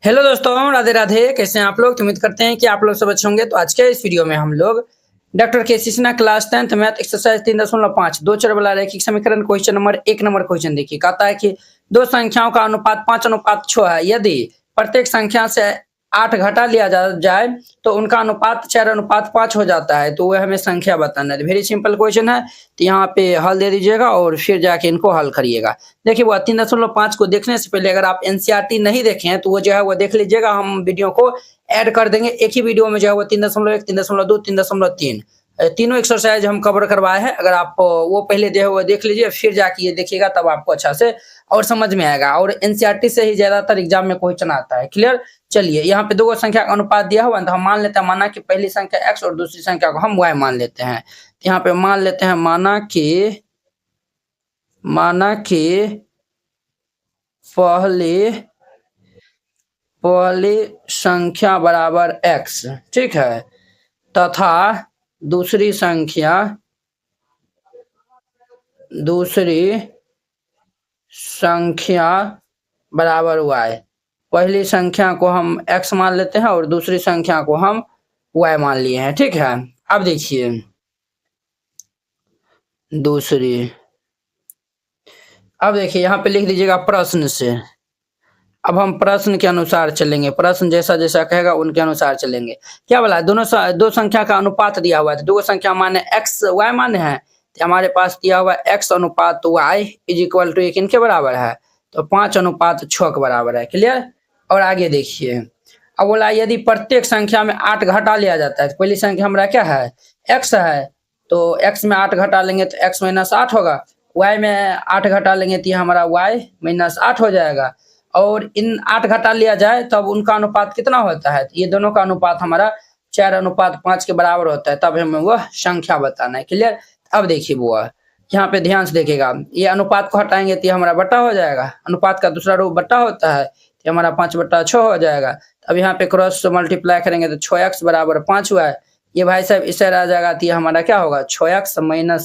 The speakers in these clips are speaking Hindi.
हेलो दोस्तों, राधे राधे। कैसे हैं आप लोग? तो उम्मीद करते हैं कि आप लोग सब अच्छे होंगे। तो आज के इस वीडियो में हम लोग डॉक्टर के Sinha class 10th math exercise 3.5 दो चर वाला रैखिक समीकरण क्वेश्चन नंबर 1 क्वेश्चन देखिए। कहता है कि दो संख्याओं का अनुपात 5:6 है। यदि प्रत्येक संख्या से 8 घटा लिया जाए तो उनका अनुपात 4:5 हो जाता है। तो वह हमें संख्या बताना है। वेरी सिंपल क्वेश्चन है। तो यहाँ पे हल दे दीजिएगा और फिर जाके इनको हल करिएगा। देखिए वो 3.5 को देखने से पहले अगर आप एनसीईआरटी नहीं देखे हैं तो वो जो है वो देख लीजिएगा। हम वीडियो को ऐड कर देंगे एक ही वीडियो में, जो है वो 3.1, 3.2, 3.3 तीनों एक्सरसाइज हम कवर करवाए हैं। अगर आप वो पहले जो है वो देख लीजिए, फिर जाके ये देखिएगा, तब आपको अच्छा से और समझ में आएगा। और एनसीईआरटी से ही ज्यादातर एग्जाम में क्वेश्चन आता है। क्लियर? चलिए, यहाँ पे दो संख्या का अनुपात दिया हुआ है, तो हम मान लेते हैं, माना कि पहली संख्या x और दूसरी संख्या को हम y मान लेते हैं। यहाँ पे मान लेते हैं, माना कि पहली संख्या बराबर x, ठीक है, तथा दूसरी संख्या बराबर y। पहली संख्या को हम x मान लेते हैं और दूसरी संख्या को हम y मान लिए हैं, ठीक है। अब देखिए अब देखिए यहाँ पे लिख दीजिएगा प्रश्न से। अब हम प्रश्न के अनुसार चलेंगे, प्रश्न जैसा जैसा कहेगा उनके अनुसार चलेंगे। क्या बोला? दो संख्या का अनुपात दिया हुआ है। दो संख्या माने x y माने हैं, तो हमारे पास दिया हुआ x अनुपात y इज इक्वल टू एक इनके बराबर है, तो 5:6 के बराबर है। क्लियर? और आगे देखिए, अब बोला यदि प्रत्येक संख्या में 8 घटा लिया जाता है। तो पहली संख्या हमारा क्या है? x है, तो x में 8 घटा लेंगे तो x - 8 होगा। y में 8 घटा लेंगे तो ये हमारा y - 8 हो जाएगा। और इन 8 घटा लिया जाए तब उनका अनुपात कितना होता है? तो ये दोनों का अनुपात हमारा 4:5 के बराबर होता है, तब हमें वह संख्या बताना है। क्लियर? अब देखिए वो यहाँ पे ध्यान से देखिएगा, ये अनुपात को हटाएंगे तो ये हमारा बट्टा हो जाएगा। अनुपात का दूसरा रूप बट्टा होता है, तो हमारा 5/6 हो जाएगा। अब यहाँ पे क्रॉस मल्टीप्लाई करेंगे तो 6x बराबर 5 हुआ है। ये भाई साहब इससे रह जाएगा, तो ये हमारा क्या होगा? 6x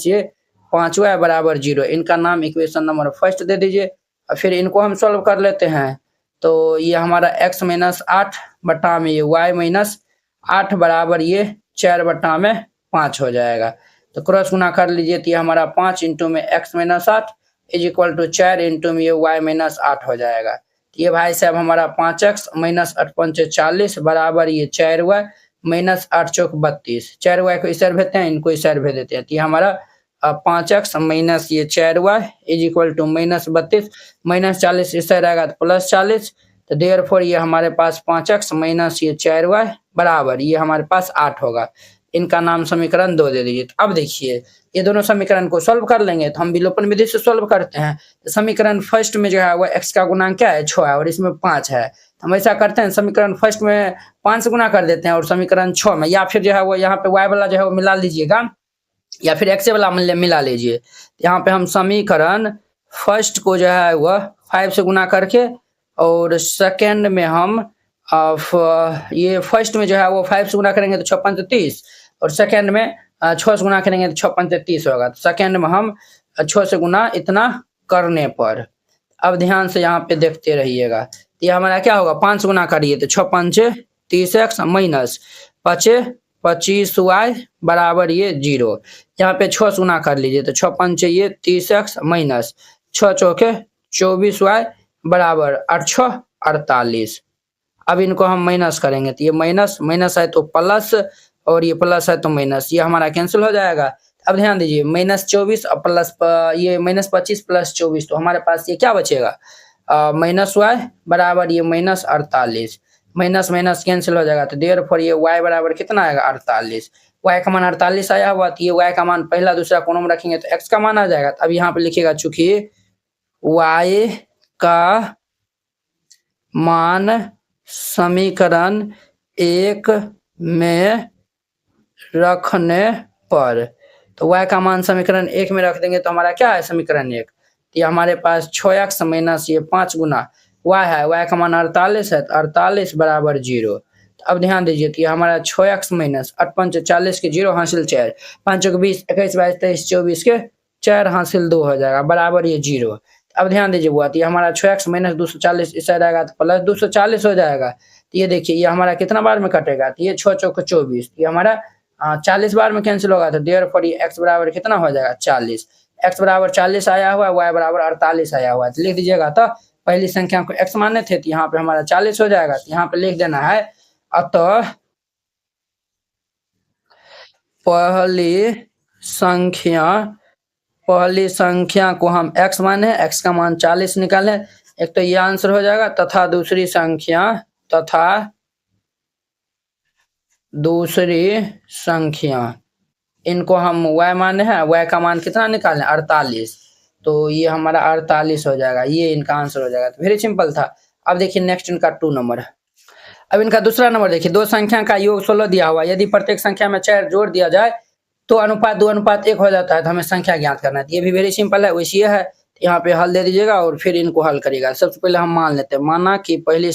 - ये 5y बराबर 0। इनका नाम इक्वेशन नंबर फर्स्ट दे दीजिए। और फिर इनको हम सॉल्व कर लेते हैं, तो ये हमारा x - 8 बटा में ये y - 8 बराबर ये 4/5 हो जाएगा। तो क्रॉस गुना कर लीजिए, तो ये हमारा 5 इंटू में x - 8 is equal to 4 into में ये y - 8 हो जाएगा। तो ये भाई साहब हमारा 5x - 8 पंचे 40 बराबर ये 4y - 8 चौक 32। 4y को इस साइड भेजते हैं, इनको इस साइड भेज देते हैं, तो ये हमारा 5x - ये 4y इज इक्वल टू -32, -40 इस साइड आएगा तो +40। तो देयरफॉर ये हमारे पास 5x - ये 4y बराबर ये हमारे पास 8 होगा। इनका नाम समीकरण 2 दे दीजिए। तो अब देखिए ये दोनों समीकरण को सॉल्व कर लेंगे, तो हम विलोपन विधि से सॉल्व करते हैं। तो समीकरण फर्स्ट में जो है वो x का गुणांक क्या है? 6 है, और इसमें 5 है। हम ऐसा करते हैं, समीकरण फर्स्ट में 5 से गुना कर देते हैं और समीकरण 6 में, या फिर जो है वो यहाँ पे y वाला जो है वो मिला लीजिएगा, या फिर x वाला मिला लीजिए। यहाँ पे हम समीकरण फर्स्ट को जो है वह 5 से गुना करके, और सेकंड में हम ये फर्स्ट में जो है वो 5 से गुना करेंगे तो 6 5 30, और सेकंड में 6 से गुना करेंगे तो 6 5 30 होगा। तो सेकंड में हम 6 से गुना इतना करने पर, अब ध्यान से यहाँ पे देखते रहिएगा, तो ये हमारा क्या होगा? 5 से गुना करिए तो 6 5 30x माइनस 25y बराबर ये 0। यहाँ पे 6 से गुना कर लीजिए तो 6 5 ये 30x माइनस 6 चौके 24y बराबर 8 6 48। अब इनको हम माइनस करेंगे तो ये माइनस है तो प्लस, और ये प्लस है तो माइनस, ये हमारा कैंसिल हो जाएगा। अब ध्यान दीजिए, -24 और प्लस ये -25 + 24, तो हमारे पास ये क्या बचेगा? -y बराबर ये -48। माइनस कैंसिल हो जाएगा, तो देयरफॉर ये y बराबर कितना आएगा? 48। y का मान 48 आया हुआ, तो ये y का मान पहला दूसरा कोनों में रखेंगे तो x का मान आ जाएगा। अब यहाँ पे लिखिएगा, चूंकि y का मान समीकरण 1 में रखने पर, तो y का मान समीकरण 1 में रख देंगे तो हमारा क्या है? समीकरण 1। तो ये हमारे पास 6x - ये 5 गुना y है, y का मान 48 है, तो 48 बराबर 0। तो अब ध्यान दीजिए, तो ये हमारा 6x - 8 5 40 के 0 हासिल 4, 5 20 21 22 23 24 के 4 हासिल 2 हो जाएगा बराबर ये 0। अब ध्यान दीजिए बुआ, तो ये हमारा 6x माइनस 240 इस साइड आएगा तो प्लस 240 हो जाएगा। तो ये देखिए ये हमारा कितना बार में कटेगा, तो ये 6 चौक 24, ये हमारा 40 बार में कैंसिल होगा। तो देयरफॉर ये x बराबर कितना हो जाएगा 40, x बराबर 40 आया हुआ है, y बराबर 48 आया हुआ है। तो लिख दीजिएगा, तो पहली संख्या को x माने थे तो यहाँ पे हमारा 40 हो जाएगा। तो यहाँ पे लिख देना है अतः पहली संख्या को हम x माने, x का मान 40 निकाले, एक तो ये आंसर हो जाएगा। तथा दूसरी संख्या इनको हम y माने हैं, y का मान कितना निकालें 48, तो ये हमारा 48 हो जाएगा, ये इनका आंसर हो जाएगा। तो वेरी सिंपल था। अब देखिए नेक्स्ट इनका 2 नंबर। अब इनका दूसरा नंबर देखिए, दो संख्या का योग 16 दिया हुआ, यदि प्रत्येक संख्या में 4 जोड़ दिया जाए तो अनुपात 2:1 हो जाता है। तो हमें संख्या ज्ञात करना है। ये भी वेरी सिंपल है, वैसे है। यहाँ पे हल दे दीजिएगा और फिर इनको हल करिएगा। सबसे पहले हम मान लेते हैं, माना कि पहली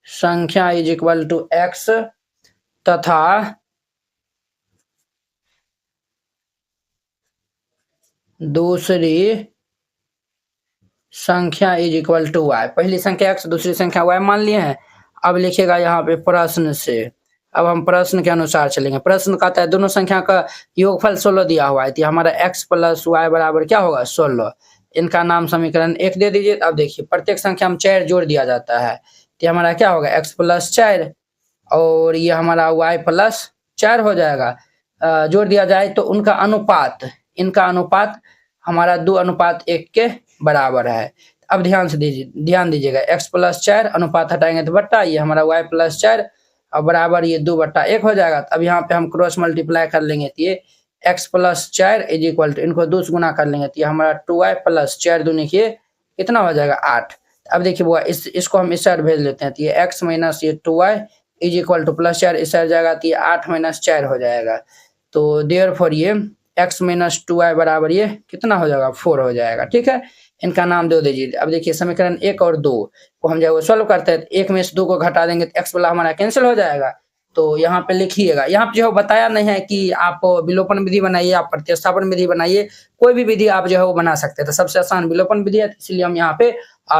संख्या इज इक्वल टू x तथा दूसरी संख्या इज इक्वल टू y। पहली संख्या x, दूसरी संख्या y मान लिए हैं। अब लिखिएगा यहाँ पे प्रश्न से। अब हम प्रश्न के अनुसार चलेंगे। प्रश्न कहता है दोनों संख्या का योगफल 16 दिया हुआ है, तो हमारा x प्लस y बराबर क्या होगा 16। इनका नाम समीकरण 1 दे दीजिए। अब देखिए प्रत्येक संख्या में 4 जोड़ दिया जाता है, तो हमारा क्या होगा x प्लस 4 और ये हमारा y प्लस 4 हो जाएगा। जोड़ दिया जाए तो इनका अनुपात हमारा 2:1 के बराबर है। अब ध्यान दीजिएगा, x प्लस 4 अनुपात हटाएंगे तो बट्टा, ये हमारा y प्लस 4 और बराबर ये 2/1 हो जाएगा। अब यहाँ पे हम क्रॉस मल्टीप्लाई कर लेंगे, तो ये x plus 4 is equal to, इनको 2 से गुना कर लेंगे तो ये हमारा 2y प्लस 4 दूनी के कितना हो जाएगा 8। अब देखिए बुआ, इसको हम इस साइड भेज लेते हैं, तो ये x माइनस ये 2y is equal two plus 4 इस साइड जाएगा, तो ये 8 माइनस 4 हो जाएगा। तो देयरफॉर ये x माइनस 2y बराबर ये कितना हो जाएगा 4 हो जाएगा। ठीक है, इनका नाम दे दीजिए। अब देखिए समीकरण 1 और 2 को हम जो सोल्व करते हैं, 1 में से 2 को घटा देंगे तो x वाला हमारा कैंसिल हो जाएगा। तो यहाँ पे लिखिएगा, यहाँ पे जो बताया नहीं है कि आप विलोपन विधि बनाइए, आप प्रतिस्थापन विधि बनाइए, कोई भी विधि आप जो है वो बना सकते हैं। तो सबसे आसान विलोपन विधि है, इसलिए हम यहाँ पे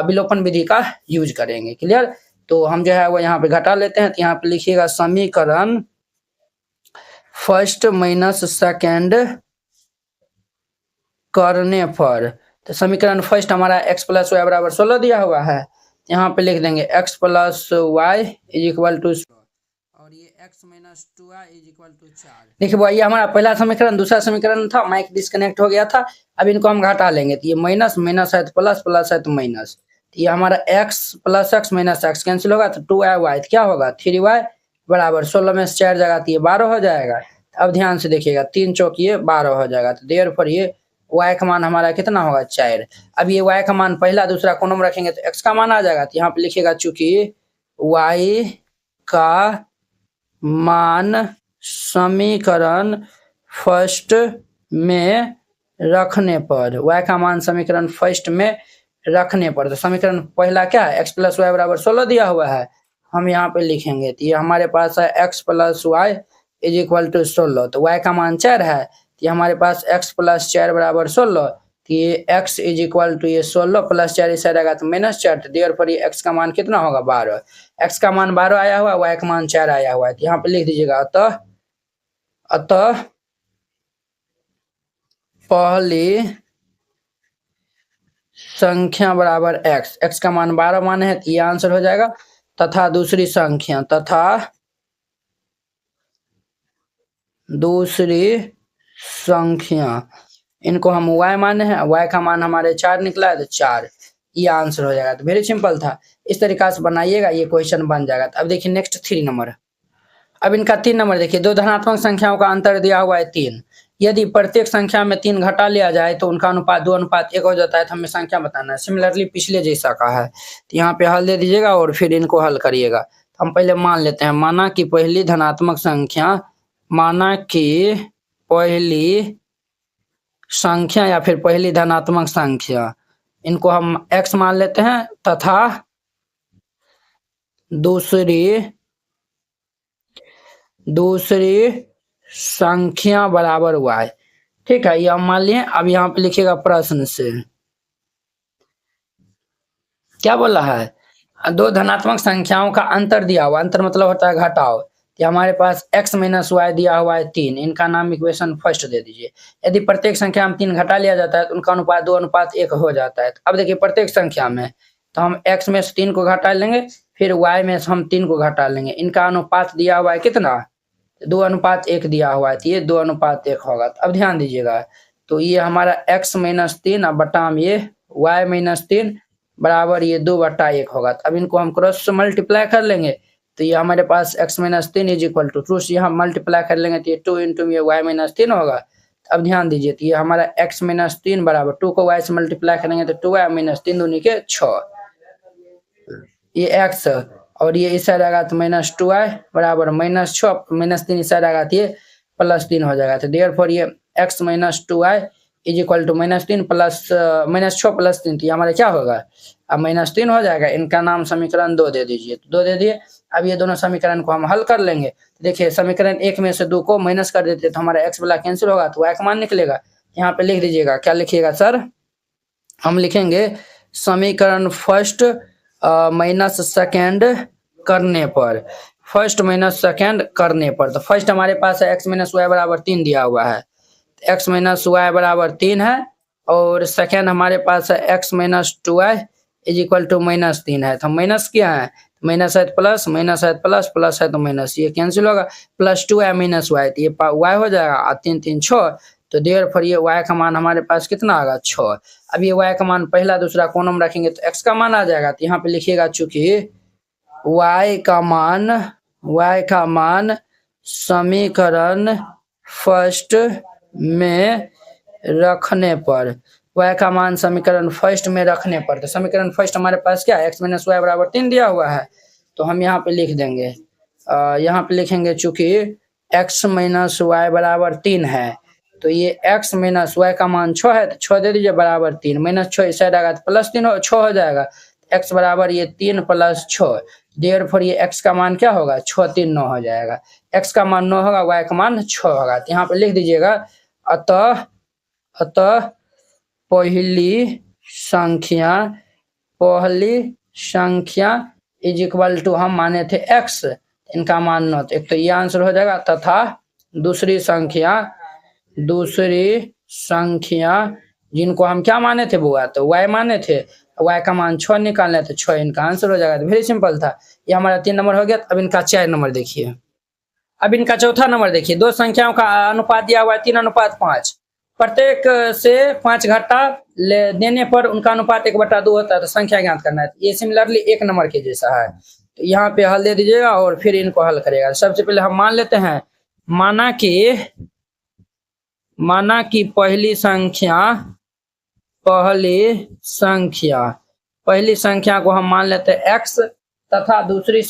विलोपन विधि का यूज करेंगे। क्लियर, तो हम जो है वो यहाँ पे घटा लेते हैं। तो यहाँ पे लिखिएगा समीकरण फर्स्ट माइनस सेकेंड करने पर, तो समीकरण फर्स्ट हमारा x प्लस वाई बराबर 16 दिया हुआ है, यहाँ पे लिख देंगे x plus y is equal to, और ये x minus 2y is equal to 4। देखिए भाई, ये हमारा पहला समीकरण, दूसरा समीकरण था, माइक डिस्कनेक्ट हो गया था। अब इनको हम घटा लेंगे, तो ये माइनस माइनस है तो प्लस, प्लस है तो माइनस, तो ये हमारा x plus x minus x cancel होगा, तो 2y क्या होगा 3y बराबर 16 में से 4 जगह तो ये 12 हो जाएगा। अब ध्यान से देखिएगा, 3 चौक ये 12 हो जाएगा। तो देयरफॉर ये y का मान हमारा कितना होगा 4। अब ये y का मान पहला दूसरा कोनों में रखेंगे तो x का मान आ जाएगा। तो यहाँ पे लिखिएगा चूंकि y का मान समीकरण फर्स्ट में रखने पर, y का मान समीकरण फर्स्ट में रखने पर, तो समीकरण पहला क्या है x प्लस वाई बराबर 16 दिया हुआ है, हम यहाँ पे लिखेंगे। तो ये हमारे पास है x plus y is equal to 16, तो y का मान 4 है, तो हमारे पास x प्लस 4 बराबर 16, तो ये x इज इक्वल टू ये 16 प्लस 4 इस साइड आएगा तो माइनस 4, तो देयरफॉर ये x का मान कितना होगा 12। x का मान 12 आया हुआ, y का मान 4 आया हुआ है। तो यहाँ पे लिख दीजिएगा अतः पहली संख्या बराबर x का मान 12 माने है, तो ये आंसर हो जाएगा। तथा दूसरी संख्या इनको हम y माने हैं, y का मान हमारे 4 निकला है, तो 4 ये आंसर हो जाएगा। तो वेरी सिंपल था, इस तरीका से बनाइएगा, ये क्वेश्चन बन जाएगा। तो अब देखिए नेक्स्ट 3 नंबर। अब इनका 3 नंबर देखिए, दो धनात्मक संख्याओं का अंतर दिया हुआ है 3, यदि प्रत्येक संख्या में 3 घटा लिया जाए तो उनका अनुपात 2:1 हो जाता है। तो हमें संख्या बताना है, सिमिलरली पिछले जैसा का है। तो यहाँ पे हल दे दीजिएगा और फिर इनको हल करिएगा। तो हम पहले मान लेते हैं, माना कि पहली संख्या या फिर पहली धनात्मक संख्या, इनको हम x मान लेते हैं, तथा दूसरी दूसरी संख्या बराबर y। ठीक है, ये हम मान लिए। अब यहाँ पे लिखिएगा प्रश्न से क्या बोला है, दो धनात्मक संख्याओं का अंतर दिया हुआ, अंतर मतलब होता है घटाव। कि हमारे पास x माइनस वाई दिया हुआ है 3, इनका नाम इक्वेशन फर्स्ट दे दीजिए। यदि प्रत्येक संख्या में 3 घटा लिया जाता है तो उनका अनुपात 2:1 हो जाता है। अब देखिए प्रत्येक संख्या में तो हम x में से 3 को घटा लेंगे, फिर y में से हम 3 को घटा लेंगे। इनका अनुपात दिया हुआ है कितना, 2:1 दिया हुआ है, तो ये 2:1 होगा। अब ध्यान दीजिएगा, तो ये हमारा x माइनस 3 बटा में ये y माइनस 3 बराबर ये 2/1 होगा। अब इनको हम क्रॉस से मल्टीप्लाई कर लेंगे तो ये हमारे पास x minus 3 is equal to 2 से यहाँ मल्टीप्लाई कर लेंगे तो ये 2 इंटू ये y माइनस 3 होगा। अब ध्यान दीजिए, तो ये हमारा x माइनस 3 बराबर 2 को y से मल्टीप्लाई करेंगे तो 2y माइनस 3 दूनी के 6, ये x और ये इस साइड आएगा तो माइनस 2y बराबर माइनस 6, माइनस 3 इस साइड आएगा तो ये प्लस 3 हो जाएगा। तो देयरफॉर ये x minus 2y is equal to -3 plus -6 plus 3, तो ये हमारा क्या होगा, अब -3 हो जाएगा। इनका नाम समीकरण 2 दे दीजिए, तो 2 दे दिए। अब ये दोनों समीकरण को हम हल कर लेंगे। देखिए समीकरण 1 में से 2 को माइनस कर देते तो हमारा x वाला कैंसिल होगा तो y का मान निकलेगा। यहाँ पे लिख दीजिएगा, क्या लिखिएगा सर, हम लिखेंगे समीकरण फर्स्ट माइनस सेकेंड करने पर, फर्स्ट माइनस सेकेंड करने पर। तो फर्स्ट हमारे पास है x माइनस वाई बराबर 3 दिया हुआ है, x माइनस वाई बराबर 3 है, और सेकेंड हमारे पास है x minus 2y is equal to -3 है। तो माइनस क्या है, माइनस है तो प्लस, माइनस है तो प्लस, प्लस है तो माइनस, ये कैंसिल होगा। प्लस 2y माइनस वाई, तो ये y हो जाएगा, और 3 3 6, तो देयरफॉर ये y का मान हमारे पास कितना आएगा 6। अब ये y का मान पहला दूसरा कोनों में रखेंगे तो x का मान आ जाएगा। तो यहाँ पे लिखिएगा चूंकि y का मान समीकरण फर्स्ट में रखने पर, y का मान समीकरण फर्स्ट में रखने पर, तो समीकरण फर्स्ट हमारे पास क्या है, x माइनस वाई बराबर 3 दिया हुआ है, तो हम यहाँ पे लिख देंगे, यहाँ पे लिखेंगे चूंकि x माइनस वाई बराबर 3 है, तो ये x माइनस वाई का मान 6 है, तो 6 दे दीजिए बराबर 3, -6 इस साइड आएगा तो प्लस 3 6 हो जाएगा, x बराबर ये 3 प्लस 6, देयरफॉर ये x का मान क्या होगा, 6 3 9 हो जाएगा। x का मान 9 होगा, y का मान 6 होगा। तो यहाँ पे लिख दीजिएगा, अतः पहली संख्या इज इक्वल टू, हम माने थे x, इनका मान 9, तो एक तो ये आंसर हो जाएगा, तथा दूसरी संख्या जिनको हम क्या माने थे बुआ, तो y माने थे, y का मान 6 निकालना है, तो 6 इनका आंसर हो जाएगा। तो वेरी सिंपल था, ये हमारा 3 नंबर हो गया। अब इनका 4 नंबर देखिए, अब इनका चौथा नंबर देखिए, दो संख्याओं का अनुपात दिया हुआ है 3:5, प्रत्येक से 5 घटा देने पर उनका अनुपात 1/2 होता है, तो संख्या ज्ञात करना है। ये सिमिलरली 1 नंबर के जैसा है, तो यहाँ पे हल दे दीजिएगा और फिर इनको हल करेगा। सबसे पहले हम मान लेते हैं, माना कि पहली संख्या को हम मान लेते हैं x, तथा दूसरी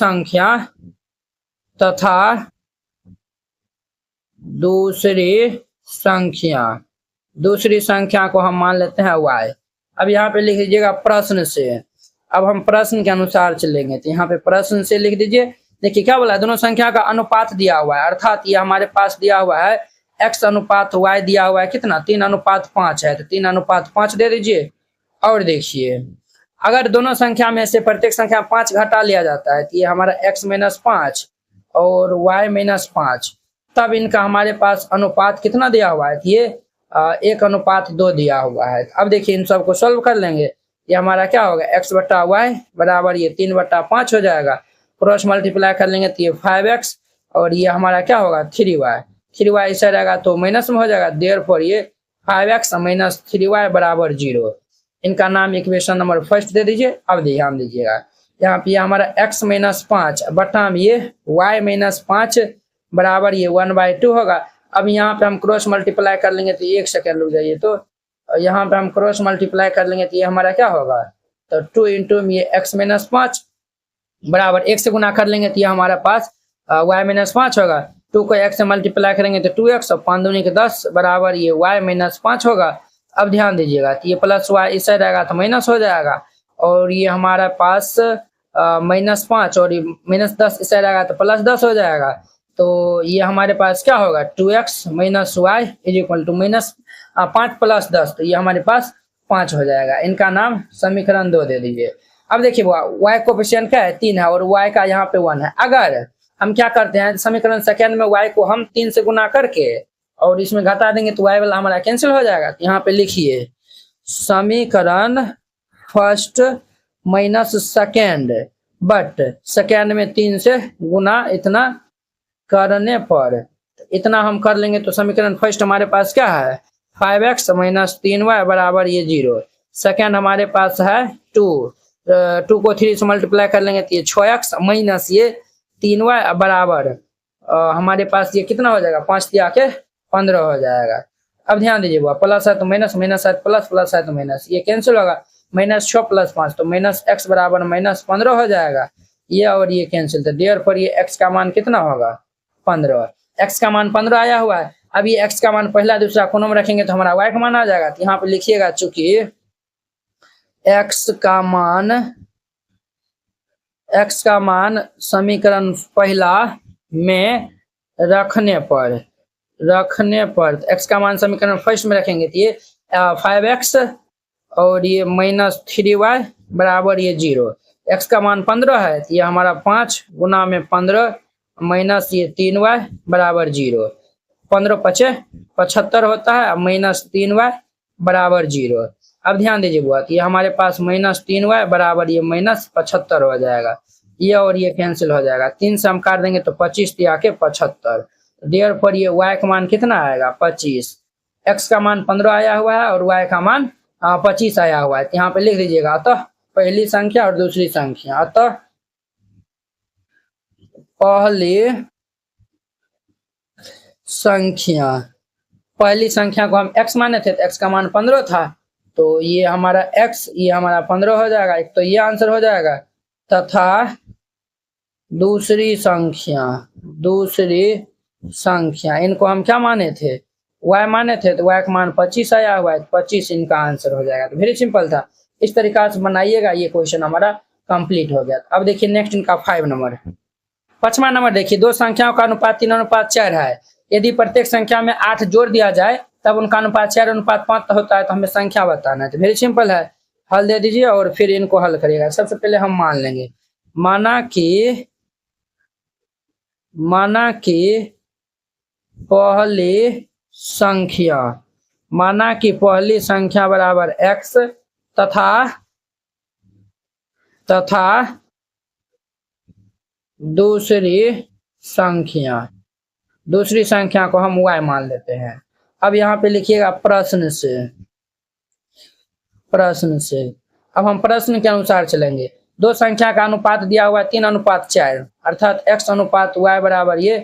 संख्या को हम मान लेते हैं y। अब यहाँ पे लिख दीजिएगा प्रश्न से, अब हम प्रश्न के अनुसार चलेंगे, तो यहाँ पे प्रश्न से लिख दीजिए। देखिए क्या बोला है, दोनों संख्या का अनुपात दिया हुआ है, अर्थात ये हमारे पास दिया हुआ है x अनुपात y दिया हुआ है कितना, 3:5 है, तो 3:5 दे दीजिए। और देखिए अगर दोनों संख्या में से प्रत्येक संख्या 5 घटा लिया जाता है, तो ये हमारा x माइनस 5 और y माइनस 5, तब इनका हमारे पास अनुपात कितना दिया हुआ है, ये 1:2 दिया हुआ है। अब देखिए इन सबको सॉल्व कर लेंगे, ये हमारा क्या होगा, x बटा वाई बराबर ये 3/5 हो जाएगा, क्रॉस मल्टीप्लाई कर लेंगे तो ये 5x, और ये हमारा क्या होगा 3y इस साइड आएगा तो माइनस में हो जाएगा, देयरफॉर ये 5x माइनस 3y बराबर 0। इनका नाम इक्वेशन नंबर फर्स्ट दे दीजिए। अब ध्यान दीजिएगा, यहाँ पे हमारा x माइनस 5 बटा में ये y माइनस 5 बराबर ये 1/2 होगा। अब यहाँ पे हम क्रॉस मल्टीप्लाई कर लेंगे, तो 1 सेकेंड रुक जाइए, तो यहाँ पे हम क्रॉस मल्टीप्लाई कर लेंगे तो ये हमारा क्या होगा, तो 2 इंटू ये x माइनस 5 बराबर 1 से गुना कर लेंगे तो ये हमारे पास y माइनस 5 होगा। 2 को x से मल्टीप्लाई करेंगे तो 2x, और 5 दूनी के 10 बराबर ये y माइनस 5 होगा। अब ध्यान दीजिएगा, तो ये प्लस y इस साइड आएगा तो माइनस हो जाएगा, और ये हमारे पास -5 और -10 इस साइड आएगा तो +10 हो जाएगा। तो ये हमारे पास क्या होगा 2x minus y is equal to minus 5 plus 10, तो ये हमारे पास 5 हो जाएगा। इनका नाम समीकरण 2 दे दीजिए। अब देखिए y कोफिशिएंट क्या है 3 है और y का यहाँ पे 1 है। अगर हम क्या करते हैं समीकरण सेकेंड में y को हम 3 से गुना करके और इसमें घटा देंगे तो y वाला हमारा कैंसिल हो जाएगा। यहाँ पे लिखिए समीकरण first minus second, but second में 3 से गुना इतना करने पर इतना हम कर लेंगे तो समीकरण फर्स्ट हमारे पास क्या है 5x माइनस 3y बराबर ये 0। सेकेंड हमारे पास है 2 को 3 से मल्टीप्लाई कर लेंगे तो ये 6x माइनस ये 3y बराबर हमारे पास ये कितना हो जाएगा 5 दिया के 15 हो जाएगा। अब ध्यान दीजिए वो प्लस है तो माइनस, माइनस है तो प्लस, प्लस है तो माइनस, ये कैंसिल होगा। माइनस 6 प्लस 5 तो माइनस x बराबर माइनस 15 हो जाएगा। ये और ये कैंसिल, तो देयरफॉर ये x का मान कितना होगा 15। x का मान 15 आया हुआ है। अब ये x का मान पहला दूसरा कोनों में रखेंगे तो हमारा y का मान आ जाएगा। तो यहाँ पे लिखिएगा चूंकि x का मान समीकरण पहला में रखने पर x का मान समीकरण फर्स्ट में रखेंगे तो ये 5x और ये माइनस 3y बराबर ये 0। x का मान 15 है तो ये हमारा 5 गुना में 15 माइनस ये 3y बराबर 0। 15 पचे 75 होता है, माइनस 3y बराबर 0। अब ध्यान दीजिए बुआ ये हमारे पास माइनस 3y बराबर ये माइनस 75 हो जाएगा। ये और ये कैंसिल हो जाएगा। 3 से हम काट देंगे तो 25 दिया के 75। देयरफॉर ये y का मान कितना आएगा 25। x का मान 15 आया हुआ है और y का मान 25 आया हुआ है। यहाँ पे लिख दीजिएगा अतः पहली संख्या और दूसरी संख्या, अतः पहली संख्या को हम x माने थे तो x का मान 15 था, तो ये हमारा x ये हमारा 15 हो जाएगा। एक तो ये आंसर हो जाएगा। तथा दूसरी संख्या इनको हम क्या माने थे y माने थे, तो y का मान 25 आया हुआ है, 25 इनका आंसर हो जाएगा। तो वेरी सिंपल था। इस तरीका से बनाइएगा, ये क्वेश्चन हमारा कंप्लीट हो गया। अब देखिए नेक्स्ट इनका 5 नंबर, 5वां नंबर देखिए दो संख्याओं का अनुपात 3:4 है। यदि प्रत्येक संख्या में 8 जोड़ दिया जाए तब उनका अनुपात 4:5 होता है, तो हमें संख्या बताना है। तो वेरी सिंपल है, हल दे दीजिए और फिर इनको हल करिएगा। सबसे पहले हम मान लेंगे, माना कि पहली संख्या बराबर x तथा दूसरी संख्या को हम y मान लेते हैं। अब यहाँ पे लिखिएगा प्रश्न से। अब हम प्रश्न के अनुसार चलेंगे। दो संख्या का अनुपात दिया हुआ है 3:4, अर्थात x अनुपात y बराबर ये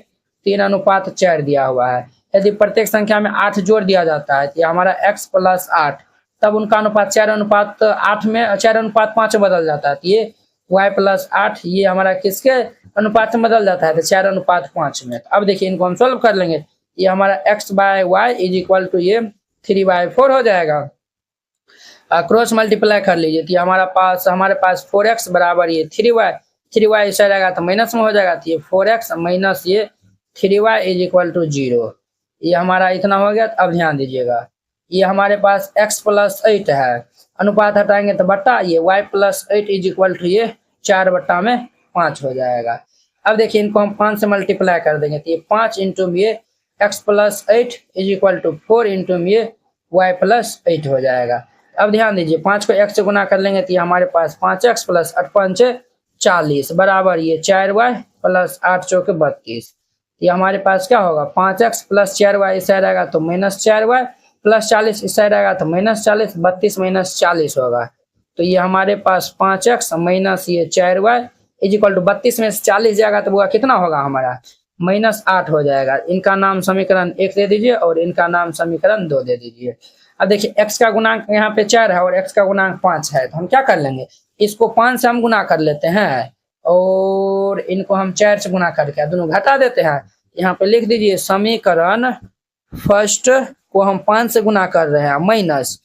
3:4 दिया हुआ है। यदि प्रत्येक संख्या में 8 जोड़ दिया जाता है तो ये हमारा x प्लस 8, तब उनका अनुपात 4:8 में 4:5 बदल जाता है। तो ये y प्लस 8 ये हमारा किसके अनुपात में बदल जाता है, तो 4:5 में। अब देखिए इनको हम सॉल्व कर लेंगे। ये हमारा x by y is equal to ये 3/4 हो जाएगा। क्रॉस मल्टीप्लाई कर लीजिए तो हमारे पास 4x बराबर ये 3y इस साइड आएगा तो माइनस में हो जाएगा। तो ये 4x माइनस ये 3y इज इक्वल टू 0। ये हमारा इतना हो गया। अब ध्यान दीजिएगा, ये हमारे पास x प्लस 8 है, अनुपात हटाएंगे तो बट्टा, ये y plus 8 is equal to ये 4/5 हो जाएगा। अब देखिए इनको हम 5 से मल्टीप्लाई कर देंगे तो ये 5 इंटू ये x plus 8 is equal to 4 into ये y प्लस 8 हो जाएगा। अब ध्यान दीजिए 5 को x से गुना कर लेंगे तो ये हमारे पास 5x प्लस 8 5 40 बराबर ये 4y प्लस 8 चौक 32। ये हमारे पास क्या होगा 5x प्लस 4y इस साइड आएगा तो माइनस 4y प्लस 40 इस साइड आएगा तो माइनस 40, 32 माइनस 40 होगा। तो ये हमारे पास 5x माइनस ये 4y इज इक्वल टू 32 में से 40 जाएगा तो वो कितना होगा हमारा -8 हो जाएगा। इनका नाम समीकरण 1 दे दीजिए और इनका नाम समीकरण 2 दे दीजिए। अब देखिए x का गुणांक यहाँ पे 4 है और x का गुणांक 5 है, तो हम क्या कर लेंगे, इसको 5 से हम गुना कर लेते हैं और इनको हम 4 से गुना करके दोनों घटा देते हैं। यहाँ पे लिख दीजिए समीकरण फर्स्ट को हम 5 से गुना कर रहे हैं माइनस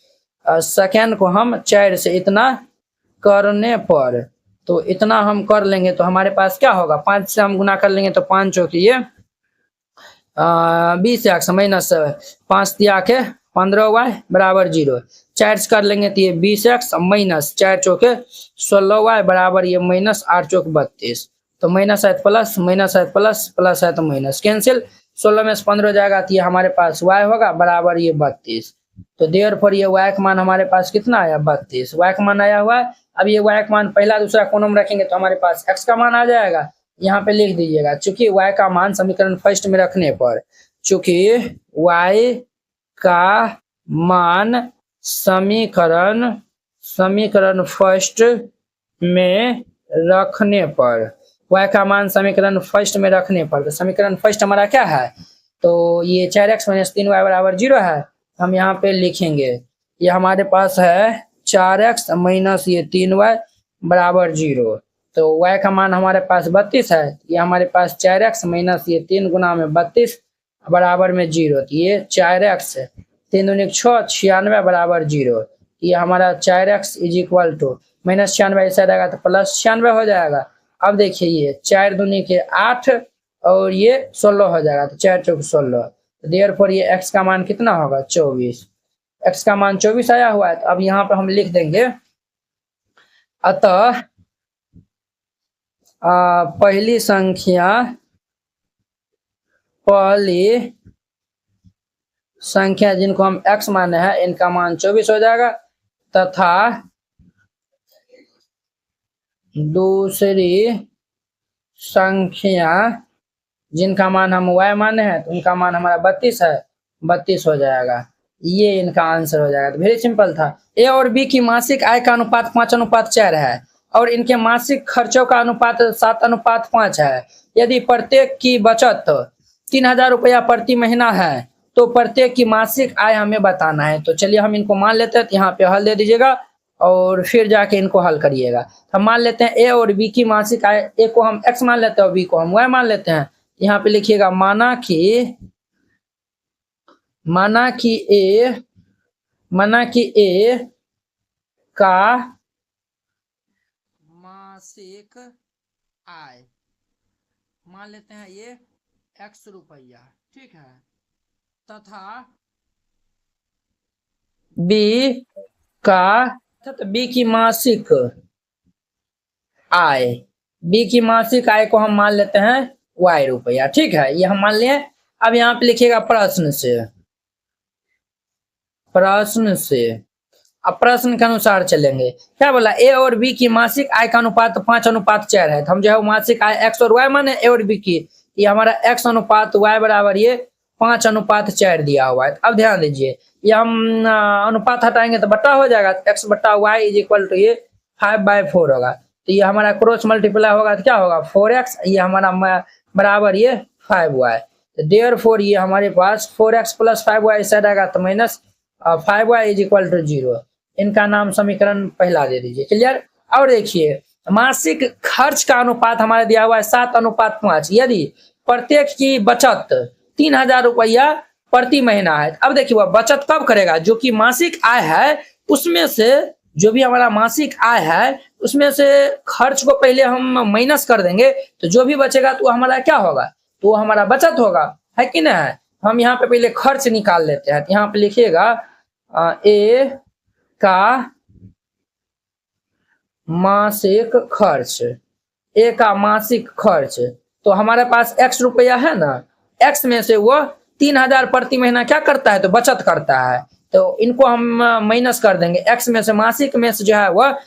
सेकेंड को हम 4 से, इतना करने पर तो इतना हम कर लेंगे तो हमारे पास क्या होगा 5 से हम गुना कर लेंगे तो 5 चौकी ये 20x माइनस 5 दिया के 15y बराबर 0। 4 से कर लेंगे तो ये 20x माइनस 4 चौके 16y बराबर ये माइनस 8 चौक 32। तो माइनस है तो प्लस, माइनस है तो प्लस, प्लस है तो माइनस, कैंसिल। 16 में से 15 जाएगा तो ये हमारे पास y होगा बराबर ये 32। तो देयरफॉर ये y का मान हमारे पास कितना आया 32, y का मान आया हुआ है। अब ये y का मान पहला दूसरा कोनों में रखेंगे तो हमारे पास x का मान आ जाएगा। यहाँ पे लिख दीजिएगा, चूंकि y का मान समीकरण फर्स्ट में रखने पर, चूंकि y का मान समीकरण फर्स्ट में रखने पर, y का मान समीकरण फर्स्ट में रखने पर, तो समीकरण फर्स्ट हमारा क्या है, तो ये 4x माइनस 3y बराबर 0 है। हम यहाँ पे लिखेंगे ये हमारे पास है 4x माइनस ये 3y बराबर 0। तो y का मान हमारे पास 32 है, ये हमारे पास 4x माइनस ये 3 गुना में 32 बराबर में 0। तो ये 4x 3 दूनी 6 96 बराबर 0। ये हमारा 4x is equal to minus 96 ऐसा रहेगा तो प्लस 96 हो जाएगा। अब देखिए ये 4 दूनी के 8 और ये 16 हो जाएगा, तो 4 चौक 16। तो देयरफॉर ये x का मान कितना होगा 24, x का मान 24 आया हुआ है। तो अब यहाँ पे हम लिख देंगे अतः पहली संख्या जिनको हम x माने हैं इनका मान 24 हो जाएगा, तथा दूसरी संख्या जिनका मान हम y माने हैं तो उनका मान हमारा 32 है, 32 हो जाएगा। ये इनका आंसर हो जाएगा। तो वेरी सिंपल था। ए और बी की मासिक आय का अनुपात 5:4 है और इनके मासिक खर्चों का अनुपात 7:5 है। यदि प्रत्येक की बचत 3000 रुपया प्रति महीना है तो प्रत्येक की मासिक आय हमें बताना है। तो चलिए हम इनको मान लेते हैं, यहाँ पे हल दे दीजिएगा और फिर जाके इनको हल करिएगा। हम मान लेते हैं ए और बी की मासिक आय, ए को हम x मान लेते हैं और बी को हम y मान लेते हैं। यहाँ पे लिखिएगा माना कि ए का मासिक आय मान लेते हैं ये x रुपया, ठीक है, तथा बी की मासिक आय को हम मान लेते हैं y रुपया, ठीक है, ये हम मान लिए। अब यहाँ पे लिखिएगा प्रश्न से अब प्रश्न के अनुसार चलेंगे। क्या बोला, ए और बी की मासिक आय का अनुपात 5:4 है। तो हम जो है मासिक आय x और y माने ए और बी की, ये हमारा x अनुपात y बराबर ये 5:4 दिया हुआ है। अब ध्यान दीजिए, ये हम अनुपात हटाएंगे तो बट्टा हो जाएगा, x बट्टा y इज इक्वल टू ये 5/4 होगा। तो ये हमारा क्रॉस मल्टीप्लाई होगा तो क्या होगा 4x, ये हमारा बराबर ये 5y। देयरफॉर ये हमारे पास 4x प्लस 5y ऐसा रहेगा तो minus 5y is equal to 0। इनका नाम समीकरण पहला दे दीजिए, क्लियर। और देखिए मासिक खर्च का अनुपात हमारे दिया हुआ है 7:5। यदि प्रत्येक की बचत 3000 रुपया प्रति महीना है। अब देखिए वह बचत कब करेगा, जो कि मासिक आय है उसमें से, जो भी हमारा मासिक आय है उसमें से खर्च को पहले हम माइनस कर देंगे, तो जो भी बचेगा तो हमारा क्या होगा, तो हमारा बचत होगा, है कि नहीं। हम यहाँ पे पहले खर्च निकाल लेते हैं। यहाँ पे लिखिएगा ए का मासिक खर्च, तो हमारे पास x रुपया है ना, x में से वो 3000 प्रति महीना क्या करता है, तो बचत करता है। तो इनको हम माइनस कर देंगे, x में से मासिक में से जो है वह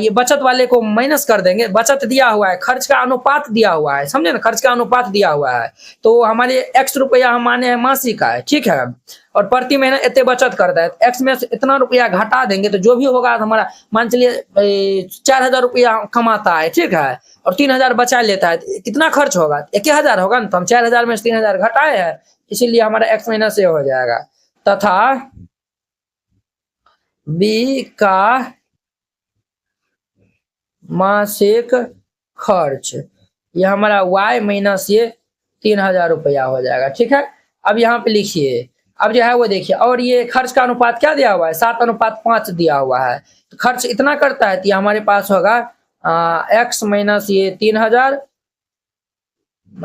ये बचत वाले को माइनस कर देंगे। बचत दिया हुआ है, खर्च का अनुपात दिया हुआ है, समझे ना, खर्च का अनुपात दिया हुआ है। तो हमारे x रुपया हम माने हैं मासिक आय, ठीक है, और प्रति महीना इतने बचत करता है। x में से इतना रुपया घटा देंगे तो जो भी होगा हमारा, मान चलिए 4000 रुपया कमाता है, ठीक है, और 3000 बचा लेता है, कितना खर्च होगा 1000 होगा ना। तो हम 4000 में से 3000 घटाए हैं, इसीलिए हमारा x माइनस ए हो जाएगा। तथा बी का मासिक खर्च, ये हमारा y माइनस ये 3000 रुपया हो जाएगा, ठीक है। अब यहाँ पे लिखिए, अब जो है वो देखिए, और ये खर्च का अनुपात क्या दिया हुआ है 7:5 दिया हुआ है। तो खर्च इतना करता है तो ये हमारे पास होगा x माइनस ये 3000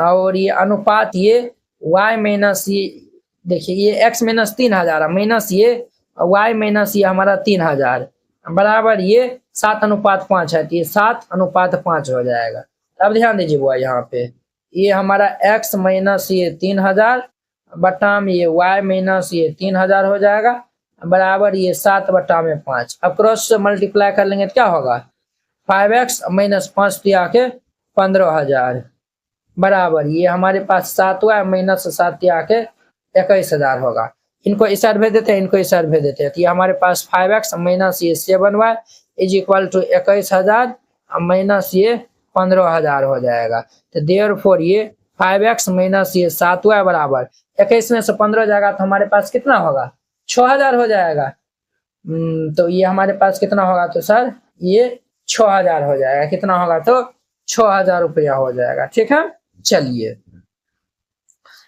और ये अनुपात ये y माइनस ये, देखिए ये x माइनस 3000 माइनस ये y माइनस ये हमारा 3000 बराबर ये 7:5 है, तो ये 7:5 हो जाएगा। अब ध्यान दीजिए बुआ, यहाँ पे ये हमारा x माइनस ये 3000 बटा में ये y माइनस ये 3000 हो जाएगा बराबर ये 7/5। अब क्रॉस से मल्टीप्लाई कर लेंगे तो क्या होगा, 5x माइनस 5 दिया के 15,000 बराबर ये हमारे पास 7y माइनस 7 दिया के 21,000 होगा। इनको इस साइड भेज देते हैं, इनको इस साइड भेज देते हैं, तो ये हमारे पास 5x माइनस ये 7y is equal to 21,000 minus ये 15,000 हो जाएगा। तो देयरफॉर ये 5x माइनस ये 7y बराबर 21 में से 15 जाएगा तो हमारे पास कितना होगा, 6,000 हो जाएगा। तो ये हमारे पास कितना होगा, तो सर ये 6,000 हो जाएगा। कितना होगा, तो 6,000 रुपया हो जाएगा। ठीक है, चलिए।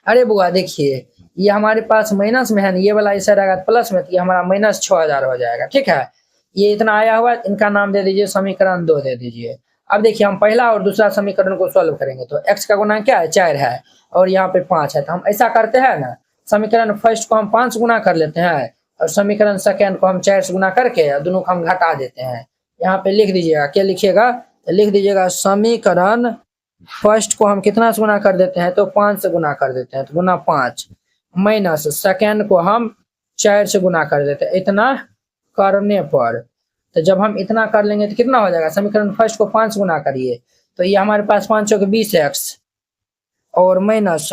अरे बुआ देखिए ये हमारे पास माइनस में है ना, ये वाला इस साइड आएगा प्लस में, तो ये हमारा माइनस 6,000 हो जाएगा। ठीक है, ये इतना आया हुआ, इनका नाम दे दीजिए समीकरण 2 दे दीजिए। अब देखिए हम पहला और दूसरा समीकरण को सॉल्व करेंगे, तो x का गुना क्या है, 4 है और यहाँ पे 5 है, तो हम ऐसा करते हैं ना, समीकरण फर्स्ट को हम 5 गुना कर लेते हैं और समीकरण सेकेंड को हम 4 से गुना करके दोनों को हम घटा देते हैं। यहाँ पे लिख दीजिएगा, क्या लिखिएगा, तो लिख दीजिएगा समीकरण फर्स्ट को हम कितना से गुना कर देते हैं, तो 5 से गुना कर देते हैं, तो गुना 5 माइनस सेकेंड को हम 4 से गुना कर देते हैं। इतना करने पर, तो जब हम इतना कर लेंगे तो कितना हो जाएगा, समीकरण फर्स्ट को 5 गुना करिए तो ये हमारे पास 5 चौके 20x और माइनस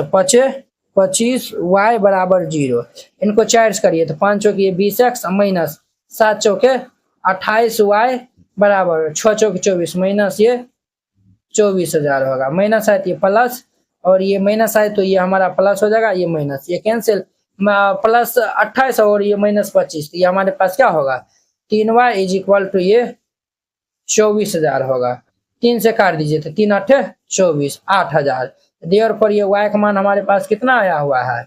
25 y बराबर 0। इनको 4 से करिए तो 5 चौके 20x माइनस 7 चौके 28 y बराबर 6 चौके 24 माइनस ये 24,000 होगा। माइनस आए तो ये प्लस और ये माइनस आए तो ये हमारा प्लस हो जाएगा, ये माइनस ये कैंसिल, प्लस 28 और ये माइनस 25, तो ये हमारे पास क्या होगा, 3y इज इक्वल टू ये 24,000 होगा। 3 से काट दीजिए तो 3 8 24 8,000। देयरफॉर ये y का मान हमारे पास कितना आया हुआ है,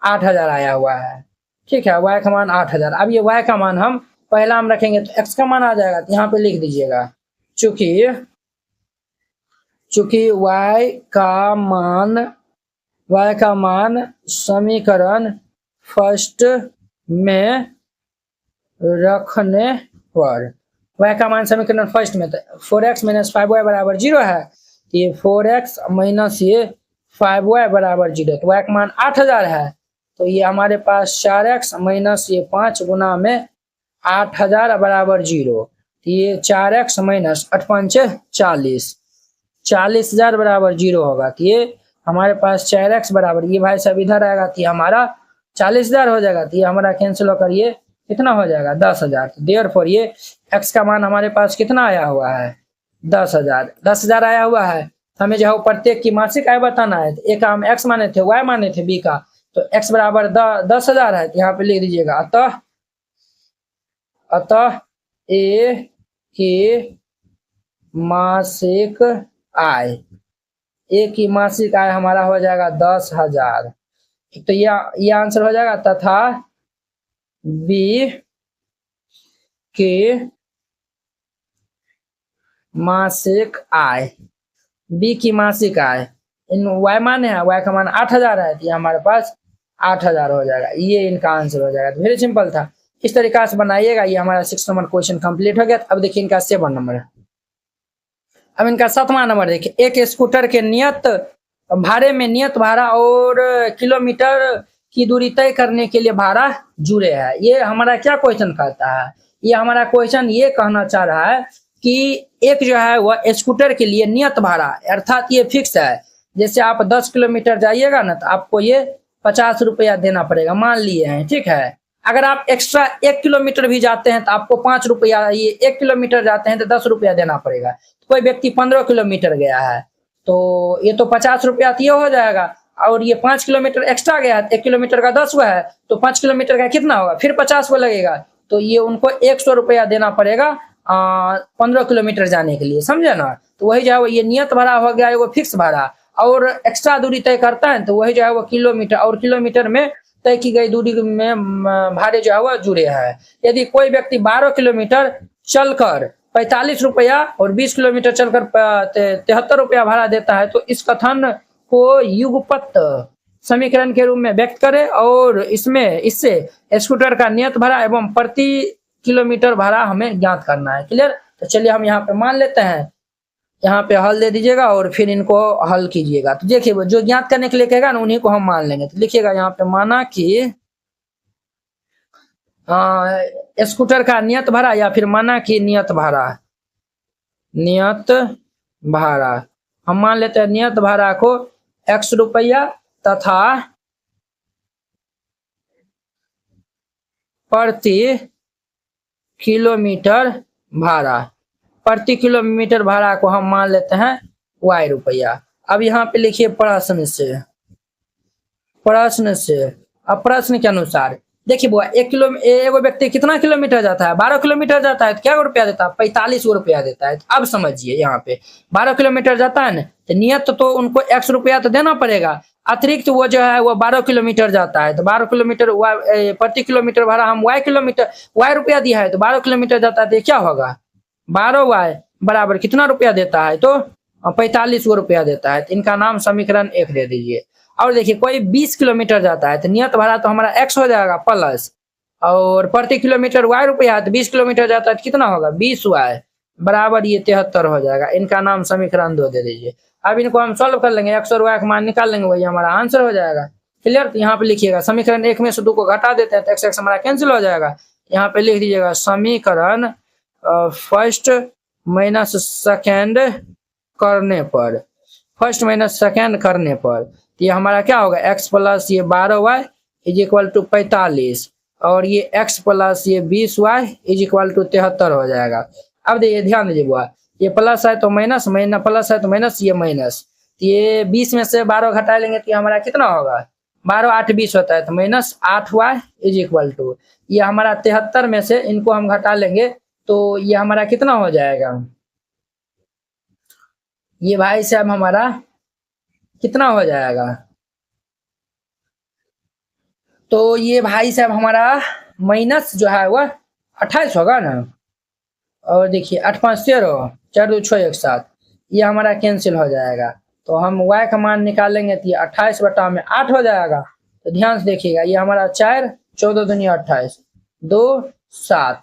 8,000 आया हुआ है। ठीक है, y का मान 8,000। अब ये y का मान हम पहला हम रखेंगे तो x का मान आ जाएगा, तो यहाँ पे लिख दीजिएगा चूंकि y का मान समीकरण फर्स्ट में रखने पर, y का मान समीकरण फर्स्ट में, तो 4x माइनस 5y बराबर 0 है, तो ये 4x माइनस ये 5y बराबर 0, तो y का मान 8,000 है, तो ये हमारे पास 4x माइनस ये 5 गुना में 8,000 बराबर 0, तो ये 4x माइनस 8 5 40,000 बराबर 0 होगा। तो ये हमारे पास 4x बराबर, ये भाई सब इधर आएगा तो ये हमारा 40,000 हो जाएगा, तो ये हमारा कैंसिल होकर ये कितना हो जाएगा, 10,000। तो देयरफॉर ये x का मान हमारे पास कितना आया हुआ है, 10,000 आया हुआ है। हमें जो है प्रत्येक की मासिक आय बताना है, तो एक हम x माने थे, y माने थे b का, तो x बराबर 10,000 है, तो यहाँ पे लिख दीजिएगा अतः ए की मासिक आय, ए की मासिक आय हमारा हो जाएगा 10,000, तो ये आंसर हो जाएगा। तथा बी की मासिक आय, बी की मासिक आय इन y माने है, y का मान 8,000 है, तो ये हमारे पास 8,000 हो जाएगा, ये इनका आंसर हो जाएगा। वेरी सिंपल था, इस तरीका से बनाइएगा। ये हमारा 6 नंबर क्वेश्चन कंप्लीट हो गया। अब देखिए इनका 7 नंबर है। अब इनका 7वां नंबर देखिए, एक स्कूटर के नियत भाड़े में नियत भाड़ा और किलोमीटर की दूरी तय करने के लिए भाड़ा जुड़े है। ये हमारा क्या क्वेश्चन कहता है, ये हमारा क्वेश्चन ये कहना चाह रहा है कि एक जो है वह स्कूटर के लिए नियत भाड़ा अर्थात ये फिक्स है। जैसे आप 10 किलोमीटर जाइएगा ना तो आपको ये 50 रुपया देना पड़ेगा, मान लिए हैं, ठीक है। अगर आप एक्स्ट्रा 1 किलोमीटर भी जाते हैं तो आपको 5 रुपया, ये 1 किलोमीटर जाते हैं तो 10 रुपया देना पड़ेगा। तो कोई व्यक्ति 15 किलोमीटर गया है तो ये तो 50 रुपया तो ये हो जाएगा, और ये 5 किलोमीटर एक्स्ट्रा गया है, 1 किलोमीटर का 10 हुआ है तो 5 किलोमीटर का कितना होगा, फिर 50 वो लगेगा, तो ये उनको 100 रुपया देना पड़ेगा 15 किलोमीटर जाने के लिए, समझे ना। तो वही जो है वो ये नियत भाड़ा हो गया है, वो फिक्स भाड़ा, और एक्स्ट्रा दूरी तय करता है तो वही जो है वो किलोमीटर, और किलोमीटर में तय की गई दूरी में भाड़े जो है वो जुड़े हैं। यदि कोई व्यक्ति 12 किलोमीटर चलकर 45 रुपया और 20 किलोमीटर चलकर 73 रुपया भाड़ा देता है तो इस कथन को युगपत समीकरण के रूप में व्यक्त करें और इससे स्कूटर का नियत भाड़ा एवं प्रति किलोमीटर भाड़ा हमें ज्ञात करना है। क्लियर? तो चलिए हम यहाँ पे मान लेते हैं, यहाँ पे हल दे दीजिएगा और फिर इनको हल कीजिएगा। तो देखिए जो ज्ञात करने के लिए कहेगा ना उन्हीं को हम मान लेंगे। तो लिखिएगा यहाँ पे, माना कि स्कूटर का नियत भाड़ा या फिर माना कि नियत भाड़ा हम मान लेते हैं नियत भाड़ा को x रुपया तथा प्रति किलोमीटर भाड़ा को हम मान लेते हैं y रुपया। अब यहाँ पे लिखिए प्रश्न से, अब प्रश्न के अनुसार देखिए बुआ, एगो व्यक्ति कितना किलोमीटर जाता है? 12 किलोमीटर जाता है तो क्या रुपया देता है? 45 रुपया देता है। अब समझिए यहाँ पे 12 किलोमीटर जाता है ना, तो नियत तो उनको x रुपया तो देना पड़ेगा, अतिरिक्त वो जो है वो 12 किलोमीटर जाता है तो 12 किलोमीटर प्रति किलोमीटर भाड़ा हम y रुपया दिया है तो 12 किलोमीटर जाता है तो क्या होगा? 12y बराबर कितना रुपया देता है? तो 45 रुपया देता है। तो इनका नाम समीकरण 1 दे दीजिए। और देखिए कोई 20 किलोमीटर जाता है तो नियत भाड़ा तो हमारा x हो जाएगा प्लस, और प्रति किलोमीटर y रुपया है तो 20 किलोमीटर जाता है तो कितना होगा? 20y बराबर ये 73 हो जाएगा। इनका नाम समीकरण 2 दे दीजिए। अब इनको हम सॉल्व कर लेंगे, x और y का मान निकाल लेंगे, वही हमारा आंसर हो जाएगा। क्लियर? तो यहाँ पे लिखिएगा समीकरण 1 में से 2 को घटा देते हैं तो x हमारा कैंसिल हो जाएगा। यहाँ पे लिख दीजिएगा समीकरण फर्स्ट माइनस सेकेंड करने पर ये हमारा क्या होगा? x प्लस ये 12y इज इक्वल टू 45 और ये x प्लस ये 20y इज इक्वल टू 73 हो जाएगा। अब देखिए ध्यान दीजिए बुआ, ये प्लस है तो माइनस, प्लस है तो माइनस, ये माइनस, तो ये 20 में से 12 घटा लेंगे तो ये हमारा कितना होगा? 12 8 20 होता है तो minus 8y is equal to ये हमारा 73 में से इनको हम घटा लेंगे तो ये हमारा कितना हो जाएगा? ये भाई साहब हमारा कितना हो जाएगा? तो ये भाई साहब हमारा माइनस जो है वह 28 होगा ना। और देखिए 8 5 13 4 2 6 1 7 ये हमारा कैंसिल हो जाएगा। तो हम y का मान निकालेंगे तो ये 28 बटा में 8 हो जाएगा। तो ध्यान से देखिएगा, ये हमारा 4 14 दूनी 28 2 7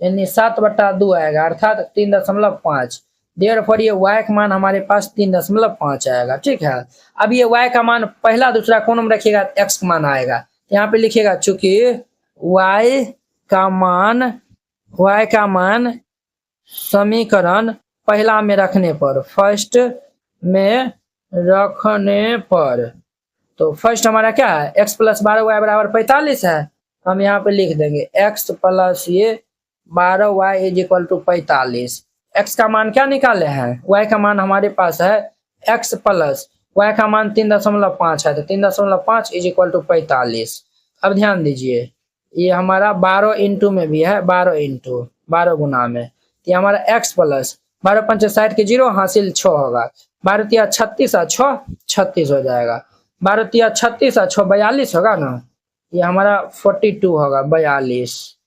यानी 7 बटा 2 आएगा अर्थात 3.5। देयरफॉर ये y का मान हमारे पास 3.5 आएगा। ठीक है, अब ये y का मान पहला दूसरा कोन में रखिएगा x का मान आएगा। यहाँ पे लिखिएगा चूंकि y का मान समीकरण पहला में रखने पर, फर्स्ट में रखने पर, तो फर्स्ट हमारा क्या है? x प्लस 12y बराबर 45 है। हम यहाँ पे लिख देंगे x प्लस ये 12y is equal to 45। x का मान क्या निकाले हैं? y का मान हमारे पास है x प्लस y का मान 3.5 है तो 3.5 इज इक्वल टू 45। अब ध्यान दीजिए ये हमारा 12 इंटू में भी है, 12 गुना में, तो ये हमारा x प्लस 12 5 60 के 0 हासिल 6 होगा, 12 तिया 36 और 6 36 हो जाएगा, 12 तिया 36 और 6 42 होगा ना, ये हमारा 42 होगा 42।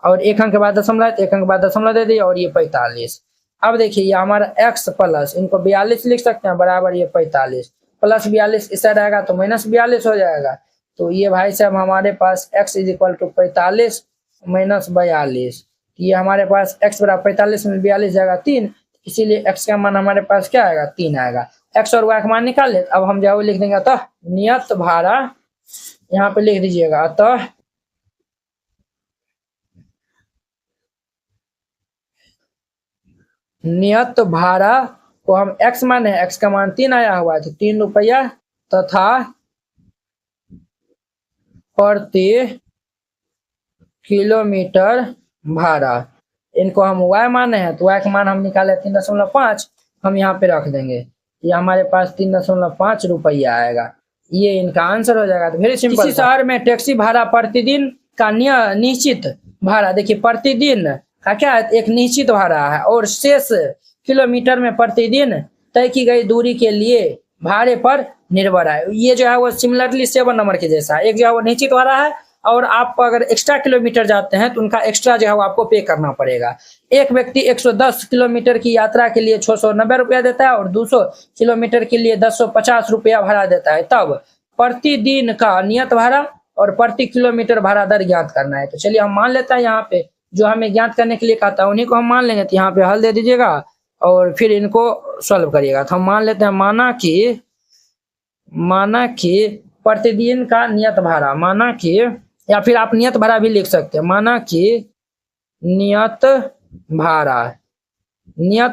और एक अंक के बाद दशमलव, एक अंक के बाद दशमलव दे दिए और ये 45। अब देखिए ये हमारा x प्लस इनको 42 लिख सकते हैं बराबर ये 45 प्लस 42 इस साइड आएगा तो माइनस 42 हो जाएगा। तो ये भाई साहब हमारे पास x is equal to 45 minus 42, ये हमारे पास x बराबर 45 में 42 जाएगा 3, इसीलिए x का मान हमारे पास क्या आएगा? 3 आएगा। x और y का मान निकाल ले। अब हम जाओ लिख देंगे अतः नियत भाड़ा, यहाँ पे लिख दीजिएगा अतः नियत भाड़ा को हम x माने, x का मान 3 आया हुआ है तो 3 रुपया तथा प्रति किलोमीटर भाड़ा, इनको हम y माने हैं तो y का मान हम निकाले 3.5, हम यहाँ पे रख देंगे, ये हमारे पास 3.5 रुपया आएगा। ये इनका आंसर हो जाएगा। तो वेरी सिंपल। किसी शहर में टैक्सी भाड़ा प्रतिदिन का निश्चित भाड़ा, देखिए प्रतिदिन का क्या है? एक निश्चित भाड़ा है और शेष किलोमीटर में प्रतिदिन तय की गई दूरी के लिए भाड़े पर निर्भर है। ये जो है वो सिमिलरली 7 नंबर के जैसा है, एक जो है वो निश्चित भाड़ा है और आप अगर एक्स्ट्रा किलोमीटर जाते हैं तो उनका एक्स्ट्रा जो है वो आपको पे करना पड़ेगा। एक व्यक्ति 110 किलोमीटर की यात्रा के लिए 690 रुपया देता है और 200 किलोमीटर के लिए 1050 रुपया भाड़ा देता है, तब प्रतिदिन का नियत भाड़ा और प्रति किलोमीटर भाड़ा दर ज्ञात करना है। तो चलिए हम मान लेते हैं यहाँ पे जो हमें ज्ञात करने के लिए कहा था उन्हीं को हम मान लेंगे। तो यहाँ पे हल दे दीजिएगा और फिर इनको सॉल्व करिएगा। तो हम मान लेते हैं माना कि प्रतिदिन का नियत भाड़ा, माना कि, या फिर आप नियत भाड़ा भी लिख सकते हैं, माना कि नियत